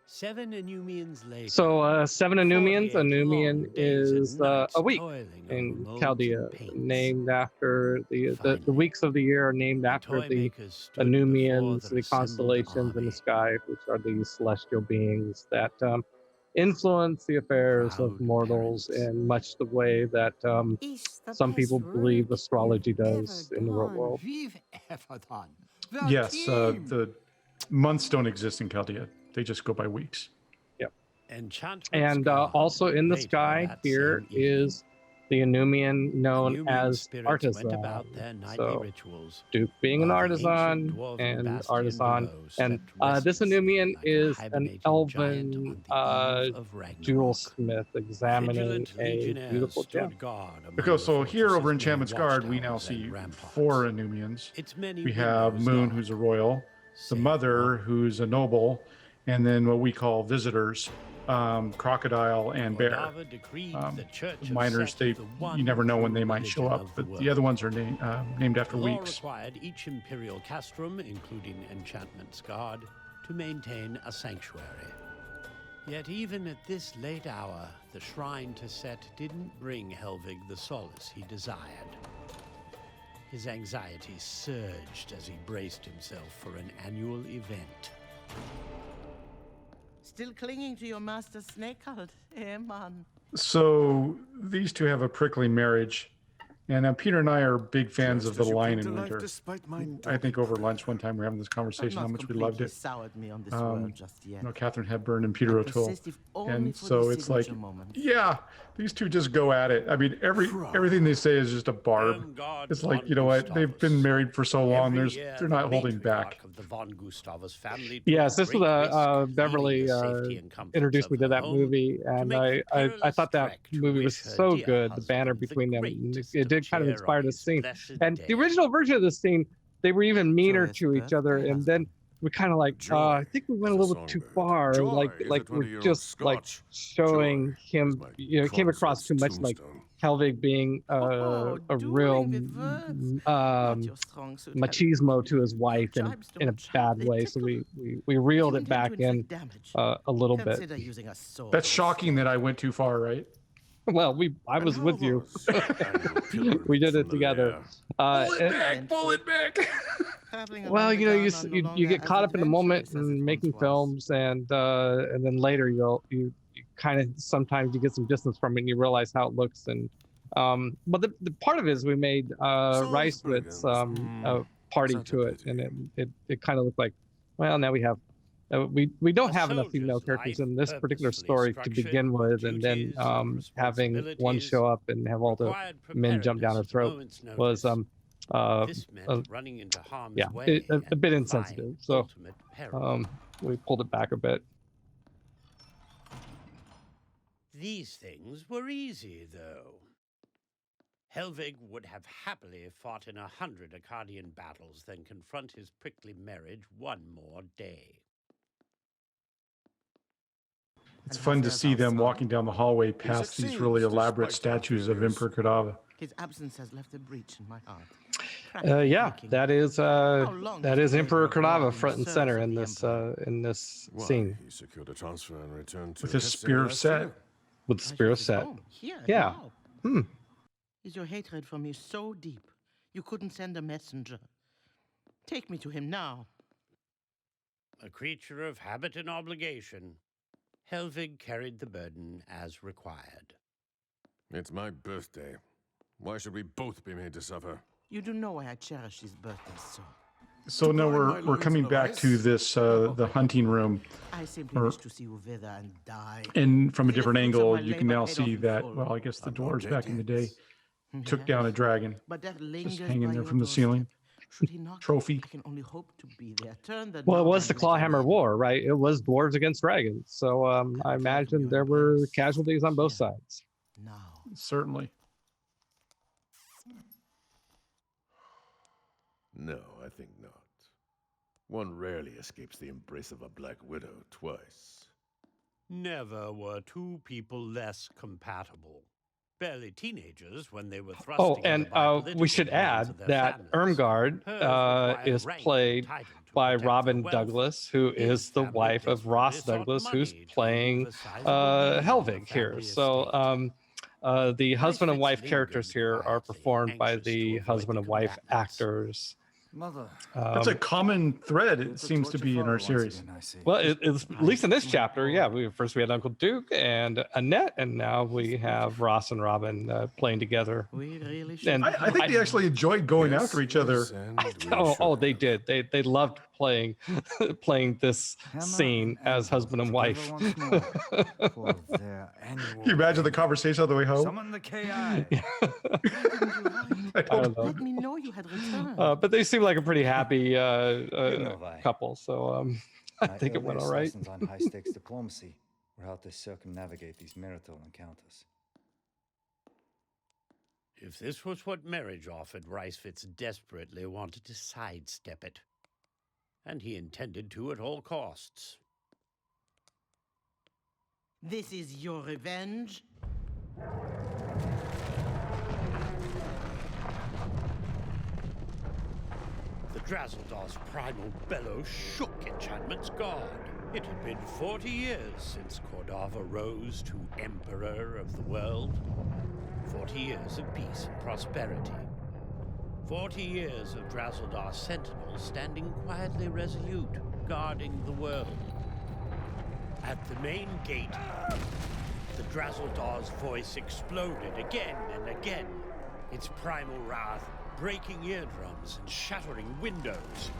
7 Anumians later. So 7 Anumians. 48 long Numian days and is nights a week toiling in over molds Chaldea, and paints. named after the weeks of the year are named after toy the makers stood Anumians, before the their assembled constellations in the army. sky, which are these celestial beings that influence the affairs of Proud mortals parents. in much the way that some people believe astrology does in the real world. We've ever done. Yes, the months don't exist in Chaldea. They just go by weeks. Enchantments And gone also in the later sky that here same evening. is the Anumian known Anumian as spirits artisan. went about their nightly So rituals, Duke being an while the ancient artisan dwarven and bastion artisan, below and slept this restlessly Anumian like a is an hibernating giant elven on the eve of jewel Ragnarok. smith examining Vigilant a legionnaires beautiful stood gem. guard among Okay, the so here fortresses over near Enchantment's Guard, we now watchtowers see and ramparts. 4 Anumians. Its many We have windows Moon, dark, who's a royal, the save Mother, one. who's a noble, and then what we call visitors, Crocodile and Bear. Gordava decreed the Church of Miners, Set, the you one never know when they true might show religion up, of the but world. the other ones are named after The law weeks. required each imperial castrum, including Enchantment's Guard, to maintain a sanctuary. Yet even at this late hour, the shrine to Set didn't bring Helvig the solace he desired. His anxiety surged as he braced himself for an annual event. Still clinging to your master's snake cult, eh, man? So these two have a prickly marriage, and Peter and I are big fans of The Lion in Winter. I think over lunch one time we were having this conversation how much we loved it. Soured me on this world just yet. You know, Katharine Hepburn and Peter O'Toole, persist if only and for so these it's like, signature moments. yeah, these two just go at it. I mean, everything they say is just a barb. It's like, you know what? They've been married for so long. Every year, They're the not holding back. matriarch of the von Gustavus family Yes, took this was great a risks, Beverly leaving the safety and comforts introduced me of to her that home movie, and make the I perilous thought that trek to movie was wish her so dear good. The banner husband the between them, greatest it did kind of cheer inspire on this his scene. blessed And day. the original version of this scene, they were even meaner Joyous to each other, birthday, and then we kind of like, I think we went a little bit too far. Joy like is a we're 20-year-old just like Scotch. showing Joy him, is my you know, it came across too much like tombstone. Helvig being Oh, a dueling real with words. Not your strong suit, Helvig. machismo to his wife in Jibes a don't bad they way. So tickle. we reeled You it intend back to in inflict damage. a little bit. Consider using a sword. That's shocking that I went too far, right? Well, I was And with how you. was annual pilgrimage We did from it the together. Lair? Pull it back. Traveling Well, around you the know, garden are no you longer get as caught up in the moment adventurous as it and making once was. films, and then later you kind of sometimes you get some distance from it and you realize how it looks. And but the part of it is we made Reiswitz a party Such a to it, pity. and it kind of looked like, well, now we have. We don't A have enough female soldier's characters life in this particular purposefully story to structured begin with, and then duties and having one responsibilities show up and have all the required men jump down her preparedness at a throat moment's was notice. This meant running into harm's yeah, way a and bit defying insensitive. So ultimate peril. we pulled it back a bit. These things were easy, though. Helvig would have happily fought in 100 Akkadian battles than confront his prickly marriage one more day. It's fun to see them walking down the hallway past these really succeeds elaborate despite our statues of failures. Emperor Kadava. His absence has left a breach in my heart. Yeah, Cracking. that is long that has is the Emperor Emperor gone Kadava in front and service center of in the this Why, scene he secured a transfer and returned to With his Hesse spear of last Set. year. with the I spear should of be set. home, here, Yeah. now. Is your hatred for me so deep you couldn't send a messenger? Take me to him now. A creature of habit and obligation, Helvig carried the burden as required. It's my birthday. Why should we both be made to suffer? You do know I cherish his birthday so. So now we're coming back to this the hunting room, I simply wish to see you wither and die. and from a See the different fruits of angle, my you can labor now paid see off in that. full. Well, I guess the I'm dwarves back in the day Yes. took down a dragon, But that just lingers hanging by there your from the ceiling. doorstep. Should he not? Trophy. I can only hope to be there. Turn the Well, it knob was the and let him Clawhammer in. War, right? It was dwarves against dragons. So I imagine there were casualties on both sides. Now. Certainly. No, I think not. One rarely escapes the embrace of a Black Widow twice. Never were two people less compatible. Barely teenagers when they were thrusting Oh, into and the we should political hands add of their that families. Irmgard Hers required is rank and played title to by protect Robin her wealth. Douglas, who His is the family wife of Ross desperately sought Douglas, who's money to playing remove a sizable deal on the Helvig here. family So estate. the husband and Fitz wife lingered characters here are quietly, performed by anxious to the avoid husband the and wife combatants. actors. Mother. That's a common thread, it It's a seems to torture be in father our once series. again, I see. Well, it's at least in this chapter, yeah. First we had Uncle Duke and Annette, and now we have Ross and Robin playing together. We really should. And I think they actually enjoyed going Yes, after each other. yes, and we oh, should they have. did. They loved playing playing this Hammer scene and as anvil husband and together wife. once more for their annual Can you imagine the conversation on the way home? Summon the KI. Why didn't you write? I don't know. Let me know you had returned. But they seem like a pretty happy why. couple, so I My think it went earliest all right. lessons on high-stakes diplomacy were how to circumnavigate these marital encounters. If this was what marriage offered, Reiswitz desperately wanted to sidestep it. And he intended to at all costs. This is your revenge? The Drazzledor's primal bellow shook Enchantment's guard. It had been 40 years since Cordava rose to Emperor of the world. 40 years of peace and prosperity. 40 years of Drazzledor's sentinels standing quietly resolute, guarding the world. At the main gate, the Drazzledor's voice exploded again and again, its primal wrath breaking eardrums and shattering windows.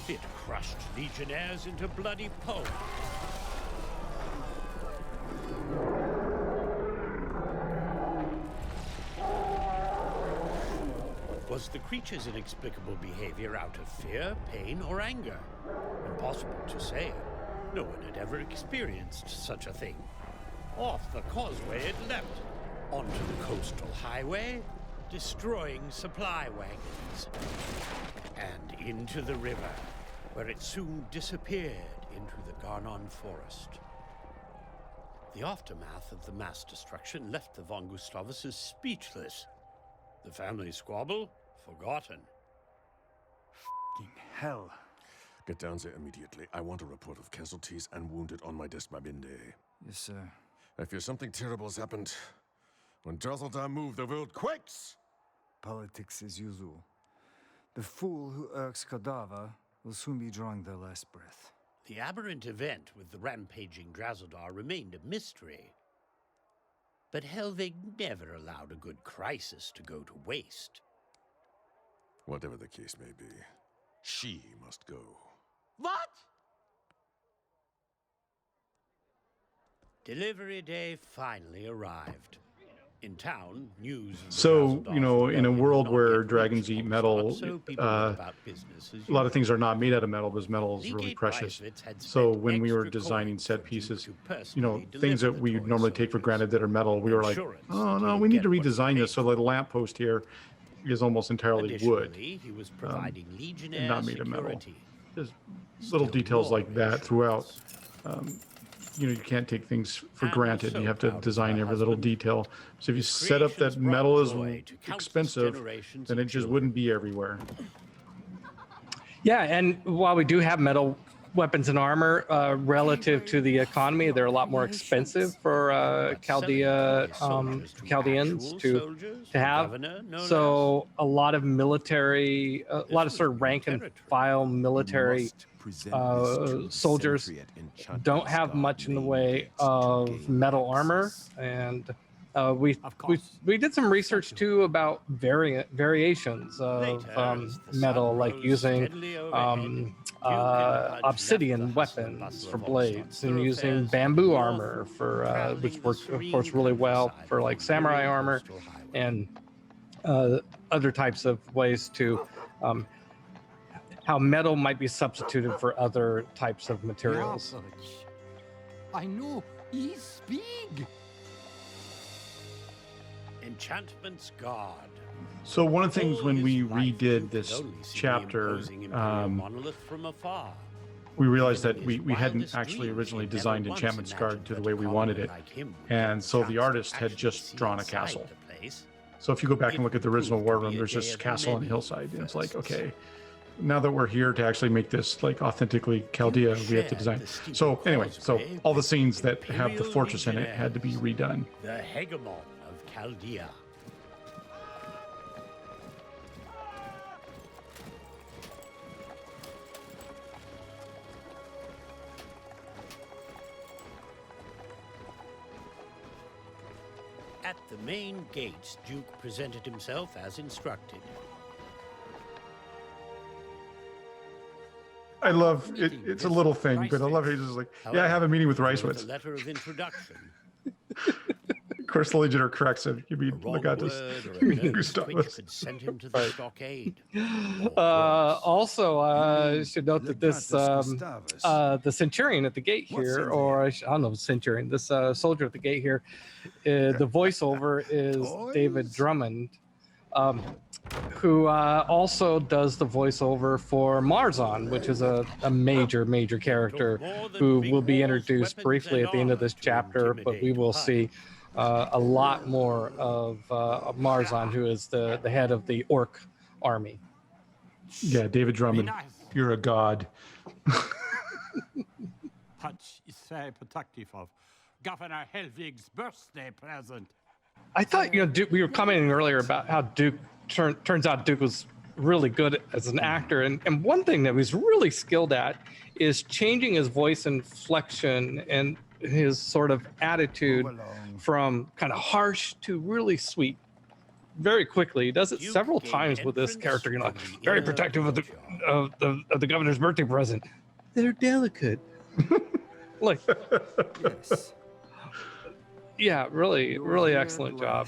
It crushed legionnaires into bloody pulp. Was the creature's inexplicable behavior out of fear, pain, or anger? Impossible to say. No one had ever experienced such a thing. Off the causeway it leapt, onto the coastal highway, destroying supply wagons, and into the river, where it soon disappeared into the Garnon forest. The aftermath of the mass destruction left the von Gustavuses speechless. The family squabble, forgotten. F***ing hell. Get down there immediately. I want a report of casualties and wounded on my desk by midday. Yes, sir. I fear something terrible has happened. When Drazzledor moved, the world quakes! Politics as usual. The fool who irks Cordava will soon be drawing their last breath. The aberrant event with the rampaging Drazzledor remained a mystery. But Helvig never allowed a good crisis to go to waste. Whatever the case may be, she must go. What? Delivery day finally arrived. In town, news of the So, Drazzledor's you know, in a rebellion world had not where yet dragons reached eat metal, Oxford, so people went about business as a lot of usual. things are not made out of metal because metal is really Legate precious. Reiswitz had So spent when we were extra designing coins set for pieces, Duke to you know, personally things that deliver we the toy normally take for soldiers. granted that are metal, we were like, Insurance oh that no, he we would need to get what he redesign paid this. So for. the lamppost here is almost entirely wood, Additionally, he was providing legionnaire and not made of metal. security. There's little Still details more like that throughout. reassurance. You know, you can't take things for And granted. so You have to proud of design her every little husband. detail. So if you set up that Creations brought metal is joy to countless expensive, generations then of it just children. wouldn't be everywhere. Yeah, and while we do have metal weapons and armor relative to the economy, they're a lot more expensive for Chaldeans to have. So a lot of military, a lot of sort of rank and file military soldiers don't have much in the way of metal armor, and we did some research too about variations of metal, like using obsidian weapons for blades, and using bamboo armor for which works of course really well for like samurai armor, and other types of ways to how metal might be substituted for other types of materials. I know, he's big. Enchantment's God. So one of the things when we redid this chapter, we realized that we hadn't actually originally designed Enchantment's Guard to the way we wanted it. And so the artist had just drawn a castle. So if you go back and look at the original War Room, there's just castle on a hillside. And it's like, okay, now that we're here to actually make this like authentically Chaldea, we have to design. So anyway, so all the scenes that have the fortress in it had to be redone. The hegemon of Chaldea. At the main gates, Duke presented himself as instructed. I love it. It's a little thing, but I love it. He's just like, yeah, I have a meeting with Ricewitz. Letter of introduction. Of course, the Legionnaire corrects him. You mean Legatus? You mean Gustavus? Send him to the stockade. Also, I should note that this the Centurion at the gate here, or I don't know, Centurion, this soldier at the gate here, the voiceover is David Drummond, who also does the voiceover for Marzon, which is a major character who will be introduced briefly at the end of this chapter, but we will see a lot more of Marzon, who is the head of the Orc army. Yeah, David Drummond, you're a god. Hutch is very protective of Governor Helvig's birthday present. I thought, Duke, we were commenting earlier about how Duke turns out Duke was really good as an actor. And one thing that he's really skilled at is changing his voice inflection and his sort of attitude from kind of harsh to really sweet very quickly. He does it several times with this character, very protective of the governor's birthday present. They're delicate. Like, Yes. yeah, really excellent job.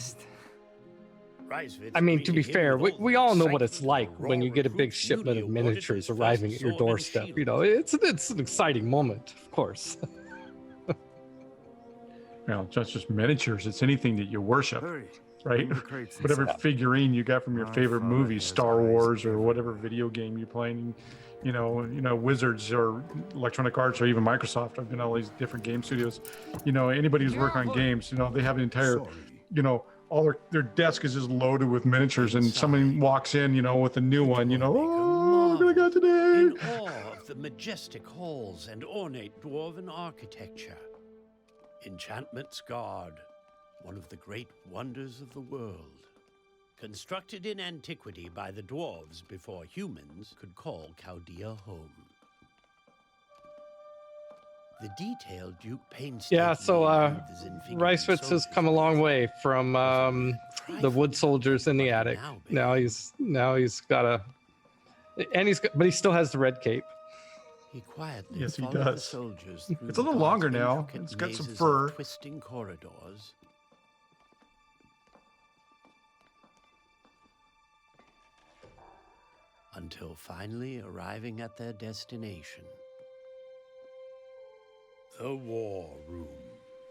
Ricewitz I mean, to be greeted him fair, with all we the all know what it's excitement like of when you get a big recruits shipment newly of awarded miniatures his arriving first at your sword and doorstep. shield. It's an exciting moment, of course. It's not just miniatures. It's anything that you worship, Hurry. right? Bring the crates Whatever inside. figurine you got from your My favorite father movie, has Star eyes Wars, or for whatever video game you're playing. Wizards or Electronic Arts or even Microsoft. I've been all these different game studios. Anybody who's working on games, they have an entire, all their desk is just loaded with miniatures, and somebody walks in, with a new one, oh, what I got today? In awe of the majestic halls and ornate dwarven architecture. Enchantment's Guard, one of the great wonders of the world. Constructed in antiquity by the dwarves before humans could call Chaldea home. The detail Duke painstakingly Yeah, so weaves in figurine Ricewitz has come a long way from the wood soldiers in the attic. Now he's got but he still has the red cape. He quietly Yes, he followed the does. soldiers through It's a the little dark, longer now. intricate It's got some mazes fur. of twisting corridors. Until finally arriving at their destination. The War Room.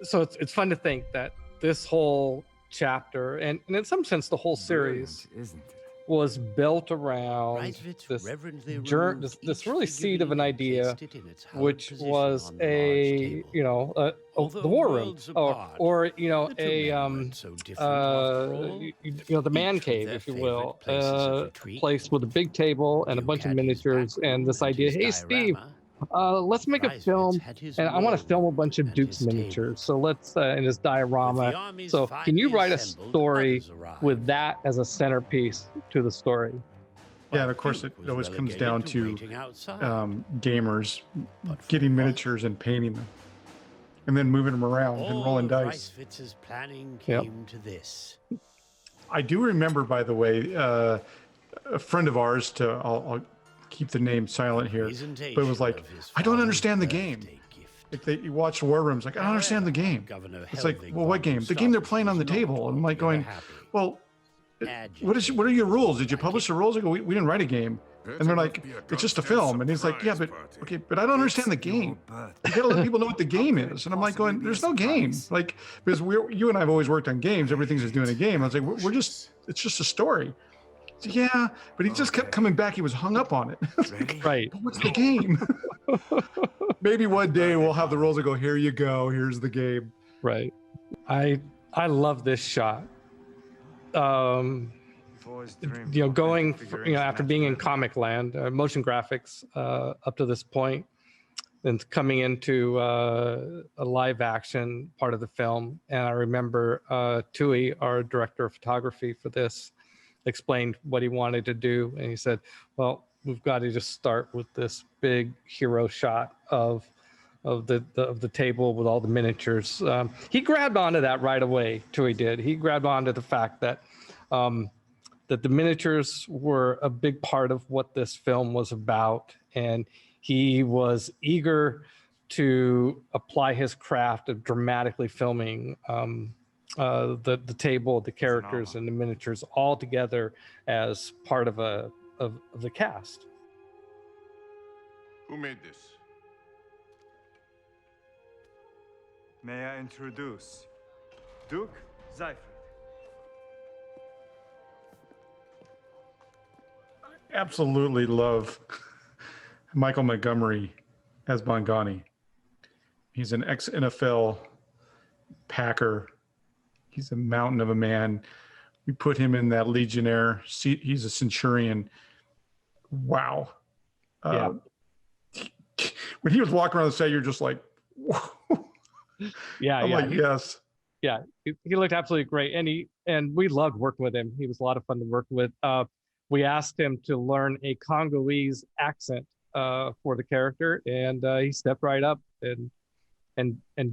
So it's fun to think that this whole chapter, and in some sense the whole series, Brilliant, isn't it? was built around Ricewitz this reverently this removed really each seed of an figurine and idea, placed it in its hallowed which position was on the large table. the war room, worlds apart, or the two men weren't so different after all. the man Each cave, with if you their will, favorite places of retreat. place with a big table and a Duke bunch of had his miniatures, back and room this and idea, his hey Steve, diorama. let's make a Ricewitz film, had his and I want to war film a room bunch of and Duke's his miniatures. table. So let's in his diorama. With the armies So can you finally write a assembled, story others arrived. with that as a centerpiece to the story? Yeah, and of course it Duke was always comes relegated down to to waiting outside. gamers But for getting what? miniatures and painting them, and then moving them around and All rolling of dice. Reichwitz's planning Yep. came to this. I do remember, by the way, a friend of ours. I'll keep the name silent here, but it was like, I don't understand the game. Like you watch War Rooms, like I don't understand the game. It's like, well, what game? The game they're playing on the table. And I'm like going, well, what are your rules? Did you publish the rules? I go, we didn't write a game. And they're like, it's just a film. And he's like, yeah, but okay, but I don't understand the game. You gotta let people know what the game is. And I'm like going, there's no game. Like, because you and I have always worked on games. Everything's just doing a game. I was like, it's just a story. Yeah, but he just kept coming back. He was hung up on it. Like, Right. but what's the game? Maybe one day we'll have the rules and go, here you go. Here's the game. Right. I love this shot. Going after being in comic land, motion graphics up to this point, and coming into a live action part of the film. And I remember Tui, our director of photography for this, explained what he wanted to do, and he said, well, we've got to just start with this big hero shot of the table with all the miniatures. He grabbed onto that right away. Tui did. He grabbed onto the fact that that the miniatures were a big part of what this film was about, and he was eager to apply his craft of dramatically filming the table, the characters, and the miniatures all together as part of the cast. Who made this? May I introduce Duke Seifert? Absolutely love Michael Montgomery as Bongani. He's an ex-NFL Packer. He's a mountain of a man. We put him in that Legionnaire seat. He's a Centurion. Wow. Yeah. When he was walking around the set, you're just like, whoa. Yeah. I'm like, yes. Yeah. He looked absolutely great. And we loved working with him. He was a lot of fun to work with. We asked him to learn a Congolese accent for the character, and he stepped right up and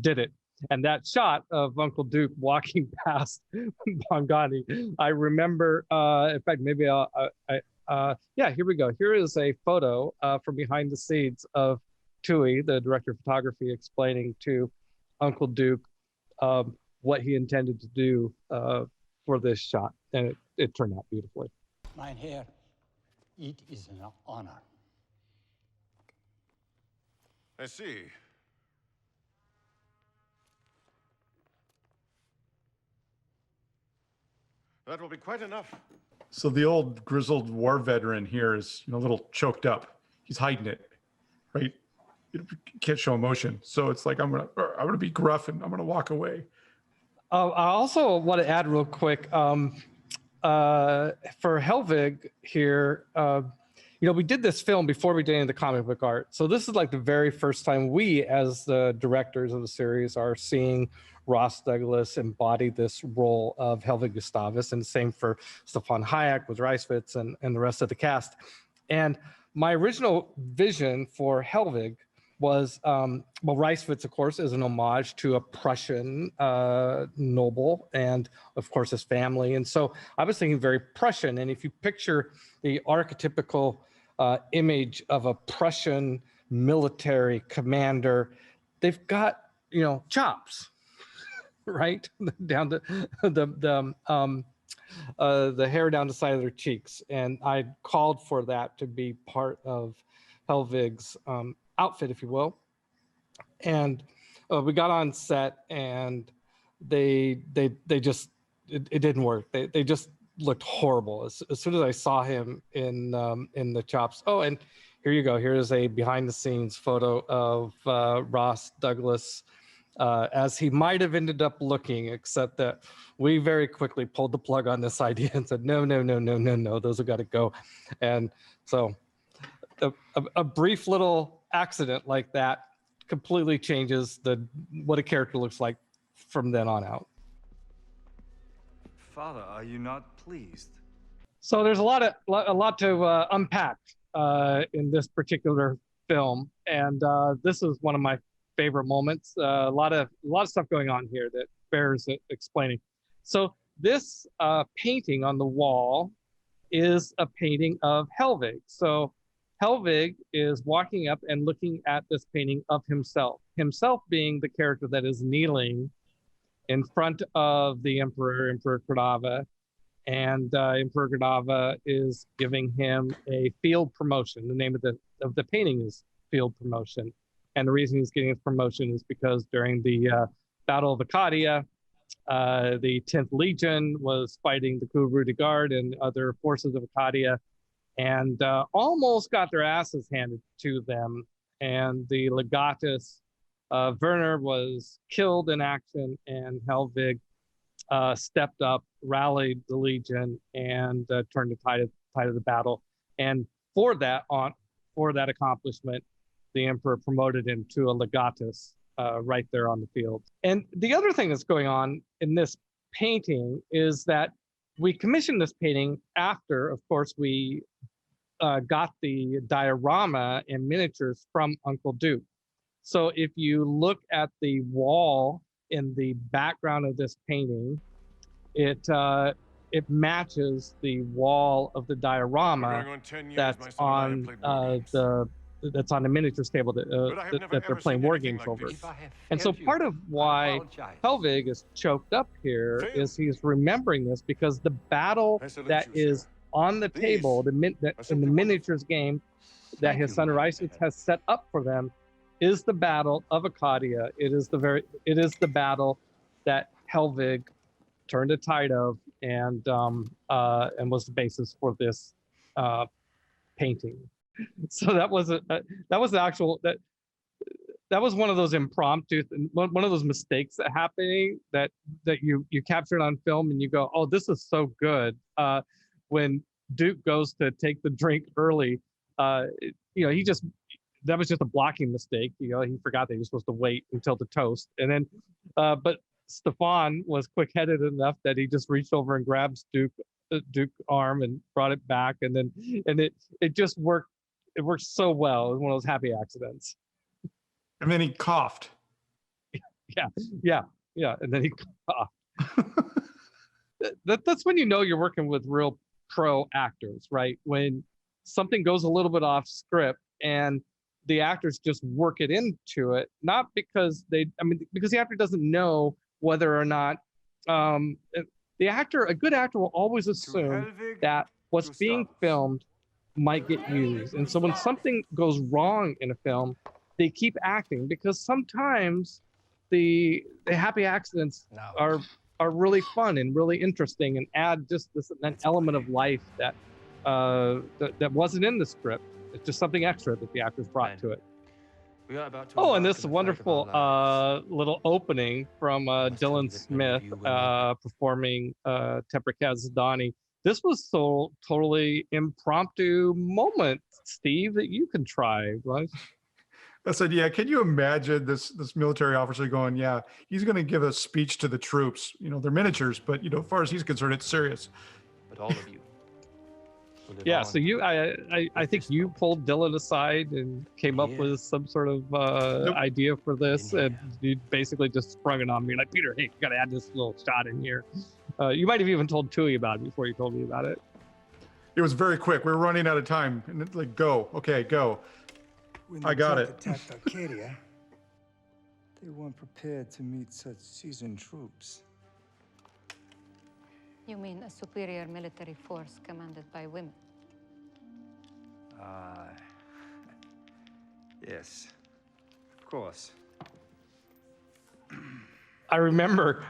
did it. And that shot of Uncle Duke walking past Bongani, I remember. In fact, maybe here we go. Here is a photo from behind the scenes of Tui, the director of photography, explaining to Uncle Duke what he intended to do for this shot, and it turned out beautifully. Mein Herr, it is an honor. I see. That will be quite enough. So the old grizzled war veteran here is, a little choked up. He's hiding it, right? You can't show emotion. So it's like, I'm gonna be gruff and I'm gonna walk away. I also want to add real quick, for Helvig here, we did this film before we did any of the comic book art. So this is like the very first time we, as the directors of the series, are seeing Ross Douglas embody this role of Helvig Gustavus, and same for Stefan Hayek with Reiswitz and the rest of the cast. And my original vision for Helvig was, Reiswitz, of course, is an homage to a Prussian noble and, of course, his family. And so I was thinking very Prussian. And if you picture the archetypical image of a Prussian military commander, they've got, chops, right? Down the hair down the side of their cheeks. And I called for that to be part of Helvig's outfit, if you will. And we got on set, and they just it didn't work. They just looked horrible as soon as I saw him in the chops. Oh, and here you go. Here is a behind the scenes photo of Ross Douglas as he might have ended up looking, except that we very quickly pulled the plug on this idea and said, no, those have got to go. And so a brief little accident like that completely changes what a character looks like from then on out. Father, are you not pleased? So there's a lot to unpack in this particular film, and this is one of my favorite moments. A lot of stuff going on here that bears explaining. So this painting on the wall is a painting of Helvig. So Helvig is walking up and looking at this painting of himself being the character that is kneeling in front of the Emperor Kradava. And Emperor Kradava is giving him a field promotion. The name of the painting is Field Promotion. And the reason he's getting his promotion is because during the Battle of Acadia, the 10th Legion was fighting the Kuru de Guard and other forces of Acadia, and almost got their asses handed to them. And the legatus, Werner, was killed in action, and Helvig stepped up, rallied the Legion, and turned the tide of the battle. And for that accomplishment, the Emperor promoted him to a legatus right there on the field. And the other thing that's going on in this painting is that we commissioned this painting after, of course, we got the diorama and miniatures from Uncle Duke. So if you look at the wall in the background of this painting, it matches the wall of the diorama that's on the miniatures table that they're playing war games over. And so part of why Helvig is choked up here is he's remembering this, because the battle that is on the table, in the miniatures game that his son Arisis has set up for them, is the Battle of Acadia. It is the battle that Helvig turned the tide of, and was the basis for this painting. So that was one of those impromptu, one of those mistakes that happening that you captured on film, and you go, oh, this is so good. When Duke goes to take the drink early, that was just a blocking mistake. He forgot that he was supposed to wait until the toast, and then but Stefan was quick-headed enough that he just reached over and grabbed Duke's arm and brought it back, and it just worked. It worked so well. It was one of those happy accidents. And then he coughed. Yeah. And then he coughed. That's when you know you're working with real pro actors, right? When something goes a little bit off script and the actors just work it into it, not because because the actor doesn't know whether or not a good actor will always assume that what's being filmed might get used. And so when something goes wrong in a film, they keep acting, because sometimes the happy accidents are really fun and really interesting and add just an element of life that wasn't in the script. It's just something extra that the actors brought to it. And this wonderful little opening from Dylan Smith performing Teprakaz Zadani. This was so totally impromptu moment, Steve, that you can try, right? I said, yeah, can you imagine this military officer going, yeah, he's going to give a speech to the troops. They're miniatures, but, as far as he's concerned, it's serious. But all of you. Yeah, so I think you pulled Dylan aside and came up with some sort of idea for this, and you basically just sprung it on me, like, Peter, hey, you got to add this little shot in here. You might have even told Tui about it before you told me about it. It was very quick. We were running out of time, and it's like, go. Okay, go. When I got it. attacked Arcadia, they weren't prepared to meet such seasoned troops. You mean a superior military force commanded by women? Yes, of course. I remember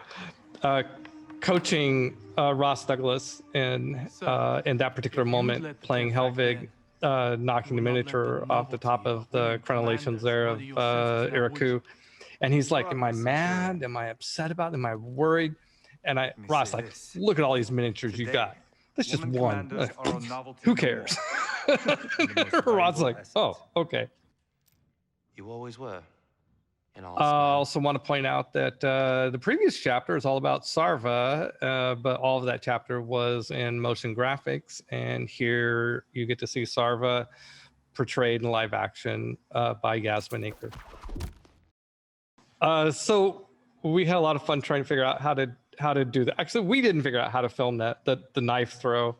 coaching Ross Douglas in that particular moment, playing Helvig, knocking the miniature off the top of the crenellations there of Iraku. And he's like, am I mad? Am I upset about it? Am I worried? And Ross, like, look at all these miniatures you got. That's just one. Who cares? Ross like, oh, okay. You always were. I also want to point out that the previous chapter is all about Sarva, but all of that chapter was in motion graphics. And here you get to see Sarva portrayed in live action by Yasmin Aker. So we had a lot of fun trying to figure out how to do that. Actually, we didn't figure out how to film that, the knife throw.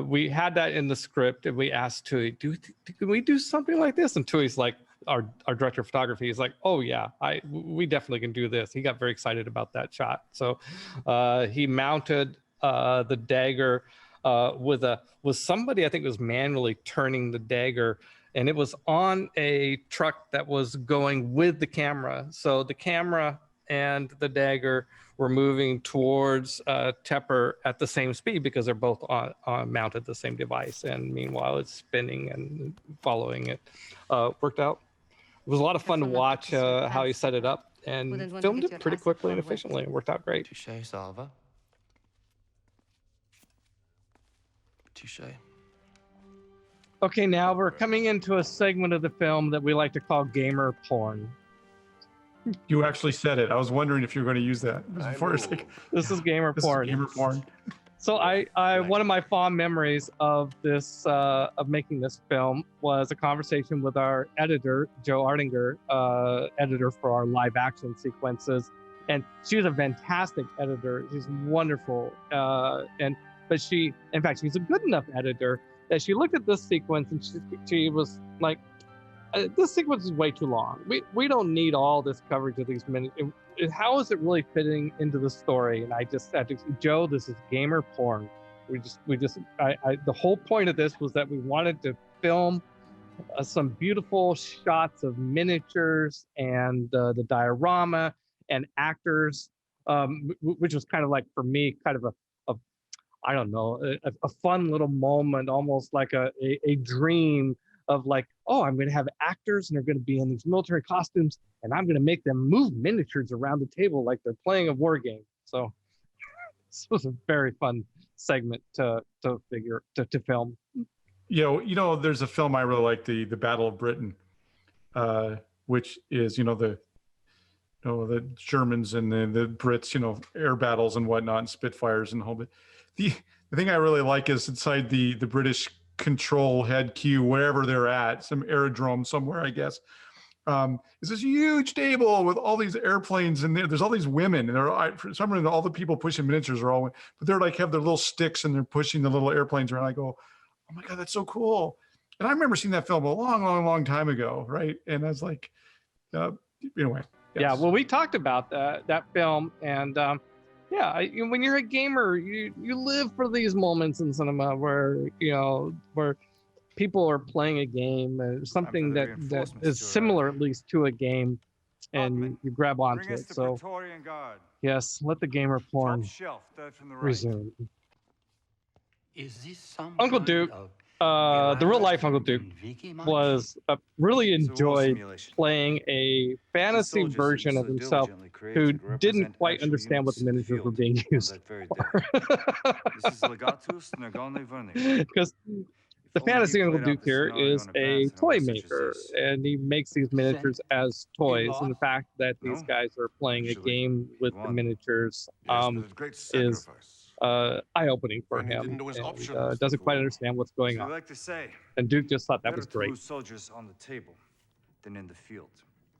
We had that in the script, and we asked Tui, can we do something like this? And Tui's like, our director of photography is like, oh yeah, we definitely can do this. He got very excited about that shot. So he mounted the dagger with somebody, I think, was manually turning the dagger, and it was on a truck that was going with the camera. So the camera and the dagger were moving towards Tepper at the same speed because they're both on mounted the same device. And meanwhile, it's spinning and following it. Worked out. It was a lot of fun to watch how he set it up and filmed it pretty quickly and efficiently. It worked out great. Touche, Salva. Touche. Okay, now we're coming into a segment of the film that we like to call gamer porn. You actually said it. I was wondering if you were going to use that. Before it's like, this is gamer porn. Gamer porn. So one of my fond memories of this, of making this film was a conversation with our editor, Joe Ardinger, editor for our live action sequences. And she was a fantastic editor. She's wonderful. But she, in fact, she's a good enough editor that she looked at this sequence and she was like, this sequence is way too long. We don't need all this coverage of these minutes. How is it really fitting into the story? And I just said, Joe, this is gamer porn. The whole point of this was that we wanted to film some beautiful shots of miniatures and the diorama and actors, which was kind of like, for me, kind of I don't know, a fun little moment, almost like a dream of like, oh, I'm going to have actors and they're going to be in these military costumes and I'm going to make them move miniatures around the table like they're playing a war game. So this was a very fun segment to film. You know, there's a film I really like, the Battle of Britain, which is, the Germans and the Brits, air battles and whatnot, and Spitfires and the whole bit. The thing I really like is inside the British control head Q, wherever they're at, some aerodrome somewhere, I guess. It's this huge table with all these airplanes, and there's all these women, and for some reason all the people pushing miniatures are all, but they're like have their little sticks and they're pushing the little airplanes around. I go, oh my God, that's so cool. And I remember seeing that film a long time ago, right? And I was like, anyway. Yes. Yeah, well, we talked about that film, and when you're a gamer, you live for these moments in cinema where people are playing a game, something that is similar at least to a game, and you grab onto it. So yes, let the gamer porn resume. Is this some Uncle Duke, the real life Uncle Duke, was really enjoyed playing a fantasy version of himself who didn't quite understand what the miniatures were being used for. Because the fantasy Uncle Duke here is a toy maker, and he makes these miniatures as toys. And the fact that these guys are playing a game with the miniatures is eye-opening for him. And, doesn't quite understand what's going on. And Duke just thought that was great. Soldiers on the table than in the field.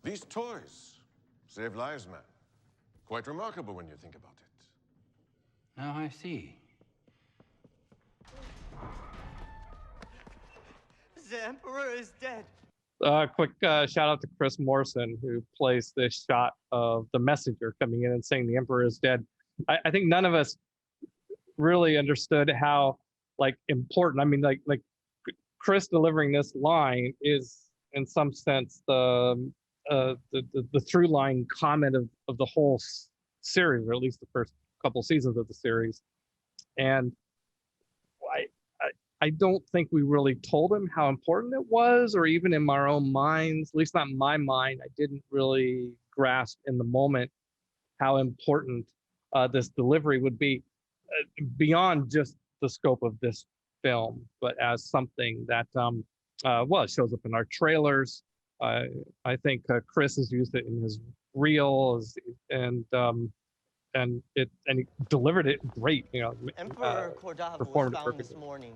These toys save lives, man. Quite remarkable when you think about it. Now I see. The Emperor is dead. Quick shout out to Chris Morrison, who plays this shot of the messenger coming in and saying the Emperor is dead. I think none of us really understood how important. I mean, like Chris delivering this line is in some sense the through line comment of the whole series, or at least the first couple seasons of the series. And I don't think we really told him how important it was, or even in our own minds, at least not in my mind, I didn't really grasp in the moment how important this delivery would be beyond just the scope of this film, but as something that shows up in our trailers, I think Chris has used it in his reel, and he delivered it great. Emperor Cordava was performed it found perfectly. this morning,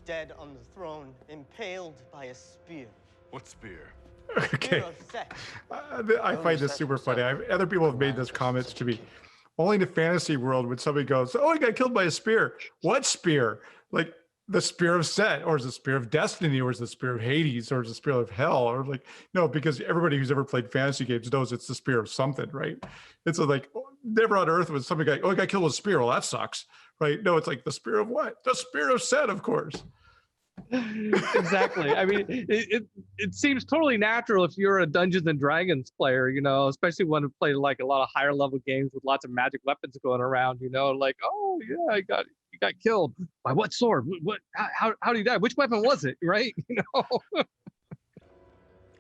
dead on the throne, impaled by a spear. What spear? Okay. Spear of Set. I find this super funny. Other people have made those comments to me. Only in the fantasy world would somebody goes, "Oh, he got killed by a spear." What spear? Like the spear of Set, or is the spear of destiny, or is the spear of Hades, or is the spear of hell, or like no? Because everybody who's ever played fantasy games knows it's the spear of something, right? It's like never on Earth was somebody like, "Oh, he got killed with a spear." Well, that sucks, right? No, it's like the spear of what? The spear of Set, of course. Exactly. I mean, it seems totally natural if you're a Dungeons and Dragons player, especially when you play like a lot of higher level games with lots of magic weapons going around, like, oh yeah, you got killed by what sword? How did he die? Which weapon was it? Right?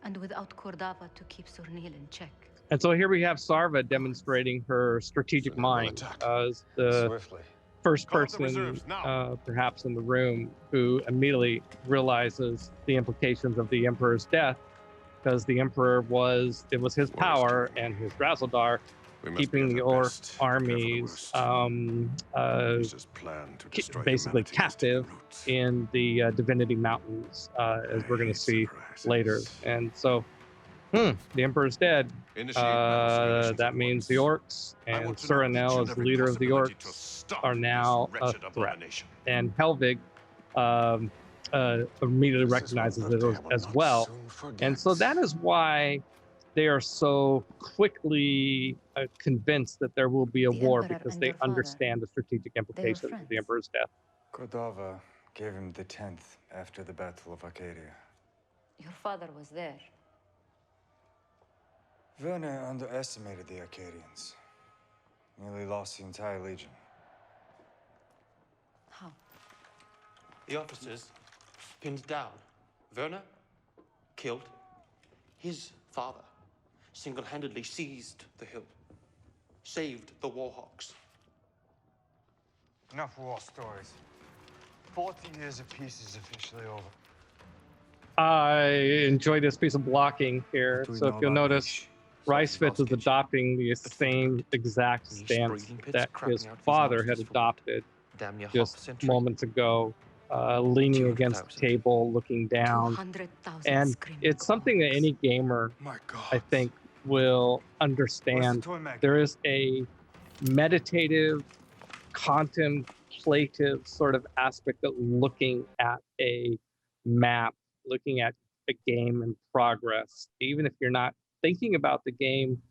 And without Cordava to keep Surnil in check. And so here we have Sarva demonstrating her strategic mind as the Swiftly. first person perhaps in the room who immediately realizes the implications of the Emperor's death, because the Emperor was his power and his Razzledar keeping the Orc armies basically captive in the Divinity Mountains, as we're going to see later. And so the Emperor's dead. That means the Orcs and Surinel, as the leader of the Orcs, are now a threat. And Helvig immediately recognizes it as well. And so that is why they are so quickly convinced that there will be a war, because they understand the strategic implications of the Emperor's death. Cordava gave him the 10th after the Battle of Arcadia. Your father was there. Werner underestimated the Arcadians. Nearly lost the entire legion. How? The officers pinned down. Werner killed his father. Single-handedly seized the hill. Saved the Warhawks. Enough war stories. 40 years of peace is officially over. I enjoy this piece of blocking here. So if you'll notice, Ricefitz is adopting the same exact stance that his father had adopted just moments ago, leaning against the table, looking down. And it's something that any gamer, I think, will understand. There is a meditative, contemplative sort of aspect of looking at a map, looking at a game in progress, even if you're not thinking about the game.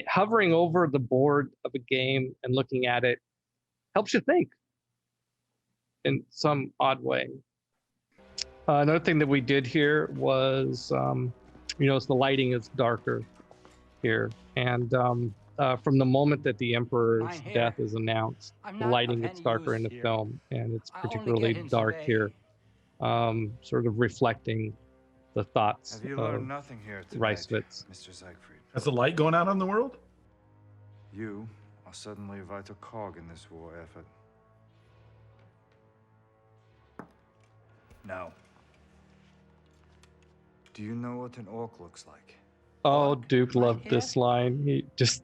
Hovering over the board of a game and looking at it helps you think in some odd way. Another thing that we did here was, the lighting is darker here. And from the moment that the Emperor's death is announced, the lighting gets darker in the film, and it's particularly dark here, sort of reflecting the thoughts Have you of learned nothing here tonight, Ricefitz. Mr. Siegfried? Has the light going out on the world? You are suddenly a vital cog in this war effort. Now, do you know what an orc looks like? Oh, Duke loved this line. He just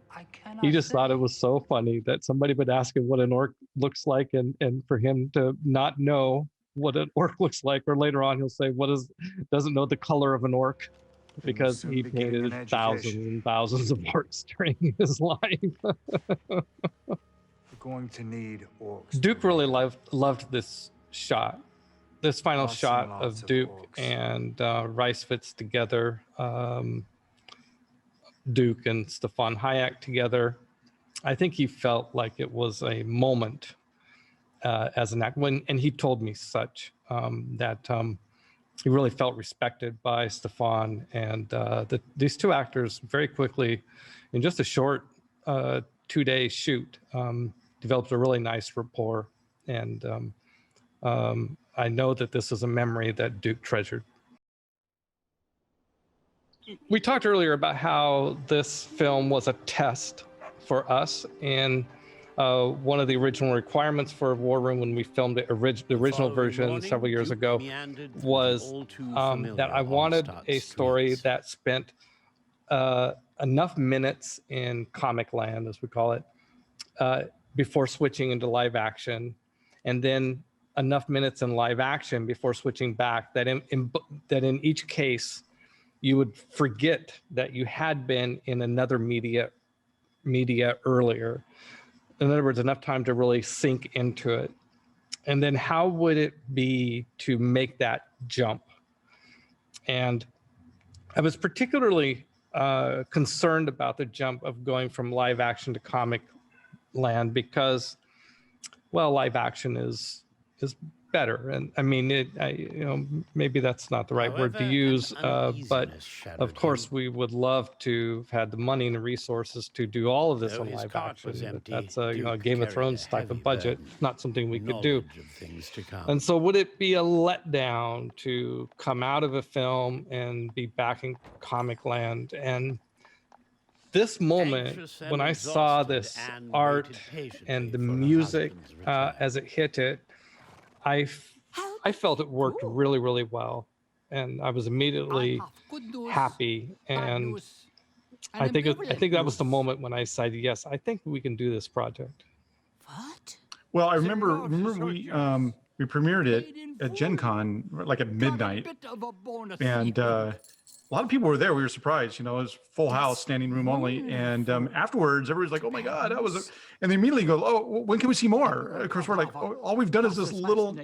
thought it was so funny that somebody would ask him what an orc looks like, and for him to not know what an orc looks like, or later on he'll say doesn't know the color of an orc, because he painted thousands and thousands of orcs during his life. We're going to need orcs. Duke really loved this shot. This final shot of Duke and Ricefitz together, Duke and Stefan Hayek together. I think he felt like it was a moment as an actor, and he told me such, that he really felt respected by Stefan, and these two actors very quickly, in just a short 2-day shoot, developed a really nice rapport, and I know that this is a memory that Duke treasured. We talked earlier about how this film was a test for us, and one of the original requirements for War Room when we filmed the original version several years ago was that I wanted a story that spent enough minutes in comic land, as we call it, before switching into live action, and then enough minutes in live action before switching back that in each case you would forget that you had been in another media earlier. In other words, enough time to really sink into it. And then how would it be to make that jump? And I was particularly concerned about the jump of going from live action to comic land because, well, live action is better. And I mean, maybe that's not the right word to use, but of course we would love to have had the money and the resources to do all of this on live action. That's a Game of Thrones type of budget, not something we could do. And so would it be a letdown to come out of a film and be back in comic land? And this moment, when I saw this art and the music as it hit it, I felt it worked really, really well, and I was immediately happy. And I think that was the moment when I said, yes, I think we can do this project. What? Well, I remember we premiered it at Gen Con like at midnight, and a lot of people were there. We were surprised, it was full house, standing room only. And afterwards, everybody's like, "Oh my God, that was!" And they immediately go, "Oh, when can we see more?" Of course, we're like, "Oh, all we've done is this little,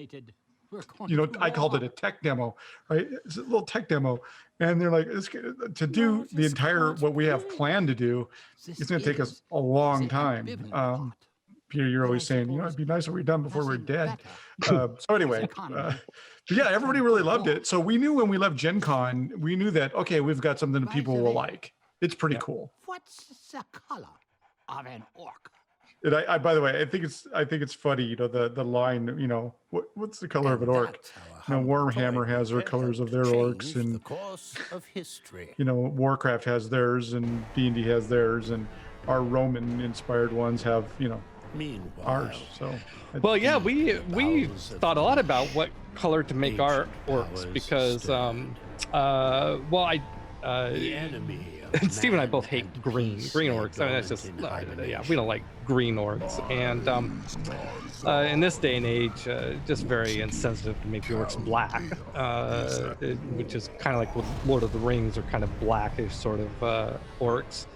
I called it a tech demo, right? It's a little tech demo." And they're like, "To do the entire what we have planned to do, it's going to take us a long time." Peter, you're always saying, it'd be nice if we're done before we're dead. So anyway, but yeah, everybody really loved it. So we knew when we left Gen Con, we knew that, okay, we've got something that people will like. It's pretty cool. What's the color of an orc? And I by the way, I think it's funny, the line, what's the color of an orc? Warhammer has their colors of their orcs, and Warcraft has theirs, and D&D has theirs, and our Roman-inspired ones have, ours. So, well, yeah, we thought a lot about what color to make our orcs because, the enemy. Steve and I both hate green orcs. I mean, that's just we don't like green orcs. And in this day and age, just very insensitive to make the orcs black, which is kind of like with Lord of the Rings, are kind of blackish sort of orcs.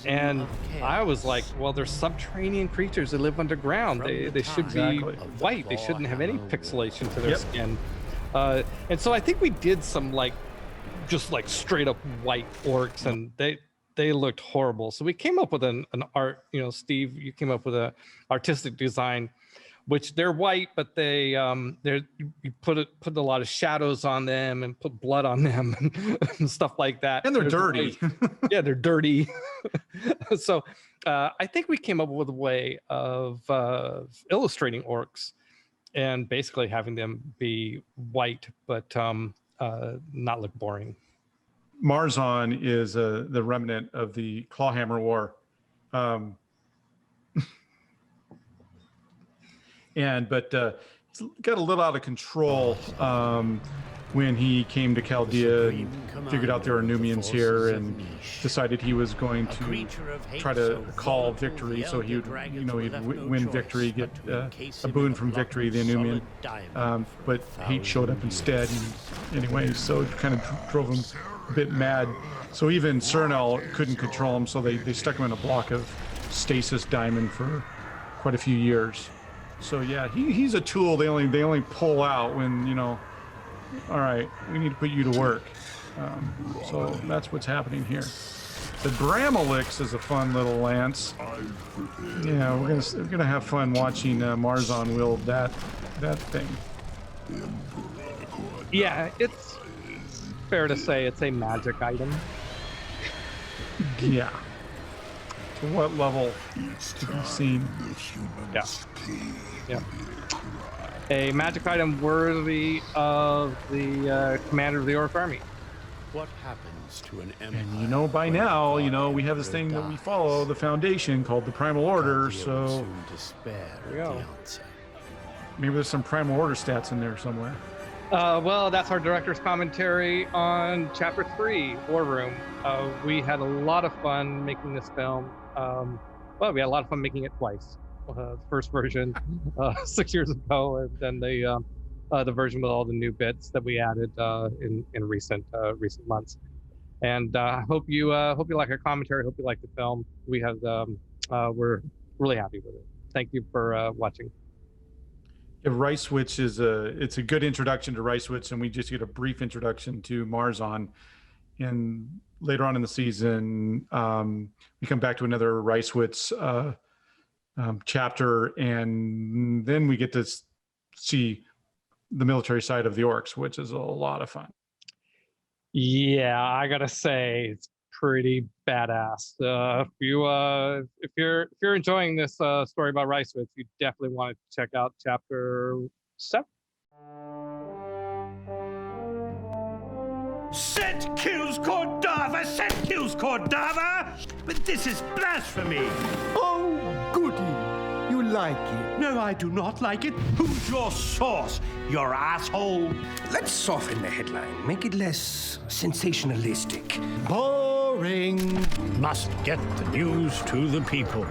And I was like, well, they're subterranean creatures that live underground. They should be white. They shouldn't have any pixelation to their skin. And so I think we did some just straight up white orcs, and they looked horrible. So we came up with an art, Steve, you came up with a artistic design, which they're white, but you put a lot of shadows on them and put blood on them and stuff like that. And they're dirty. Yeah, they're dirty. So I think we came up with a way of illustrating orcs and basically having them be white, but not look boring. Marzon is the remnant of the Clawhammer War. But it's got a little out of control when he came to Chaldea and figured out there are Numians here and decided he was going to try to call victory. So he would, he'd win victory, get a boon from victory, the Numian. But hate showed up instead. And anyway, so it kind of drove him a bit mad. So even Cernel couldn't control him. So they stuck him in a block of stasis diamond for quite a few years. So yeah, he's a tool. They only pull out when, all right, we need to put you to work. So that's what's happening here. The Bramelix is a fun little lance. Yeah, we're gonna have fun watching Marzon wield that thing. Yeah, it's fair to say it's a magic item. Yeah. To what level to be seen? Yeah. Yeah. A magic item worthy of the commander of the Orc army. What happens to an empire? And you know, by now, you know, we have this thing that we follow, the Foundation, called the Primal Order, so maybe there's some Primal Order stats in there somewhere. Well, that's our director's commentary on Chapter 3, War Room. We had a lot of fun making this film. Well, we had a lot of fun making it twice. The first version 6 years ago, and then the version with all the new bits that we added in recent months. And hope you like our commentary. Hope you like the film. We're really happy with it. Thank you for watching. Yeah, Ricewitch it's a good introduction to Ricewitch, and we just get a brief introduction to Marzon. And later on in the season, we come back to another Ricewitch chapter, and then we get to see the military side of the orcs, which is a lot of fun. Yeah, I gotta say it's pretty badass. If you're enjoying this story about Ricewitch, you definitely want to check out Chapter 7. Set kills Cordava! Set kills Cordava! But this is blasphemy! Oh, goody. You like it? No, I do not like it. Who's your source, your asshole? Let's soften the headline, make it less sensationalistic. Boring. Must get the news to the people.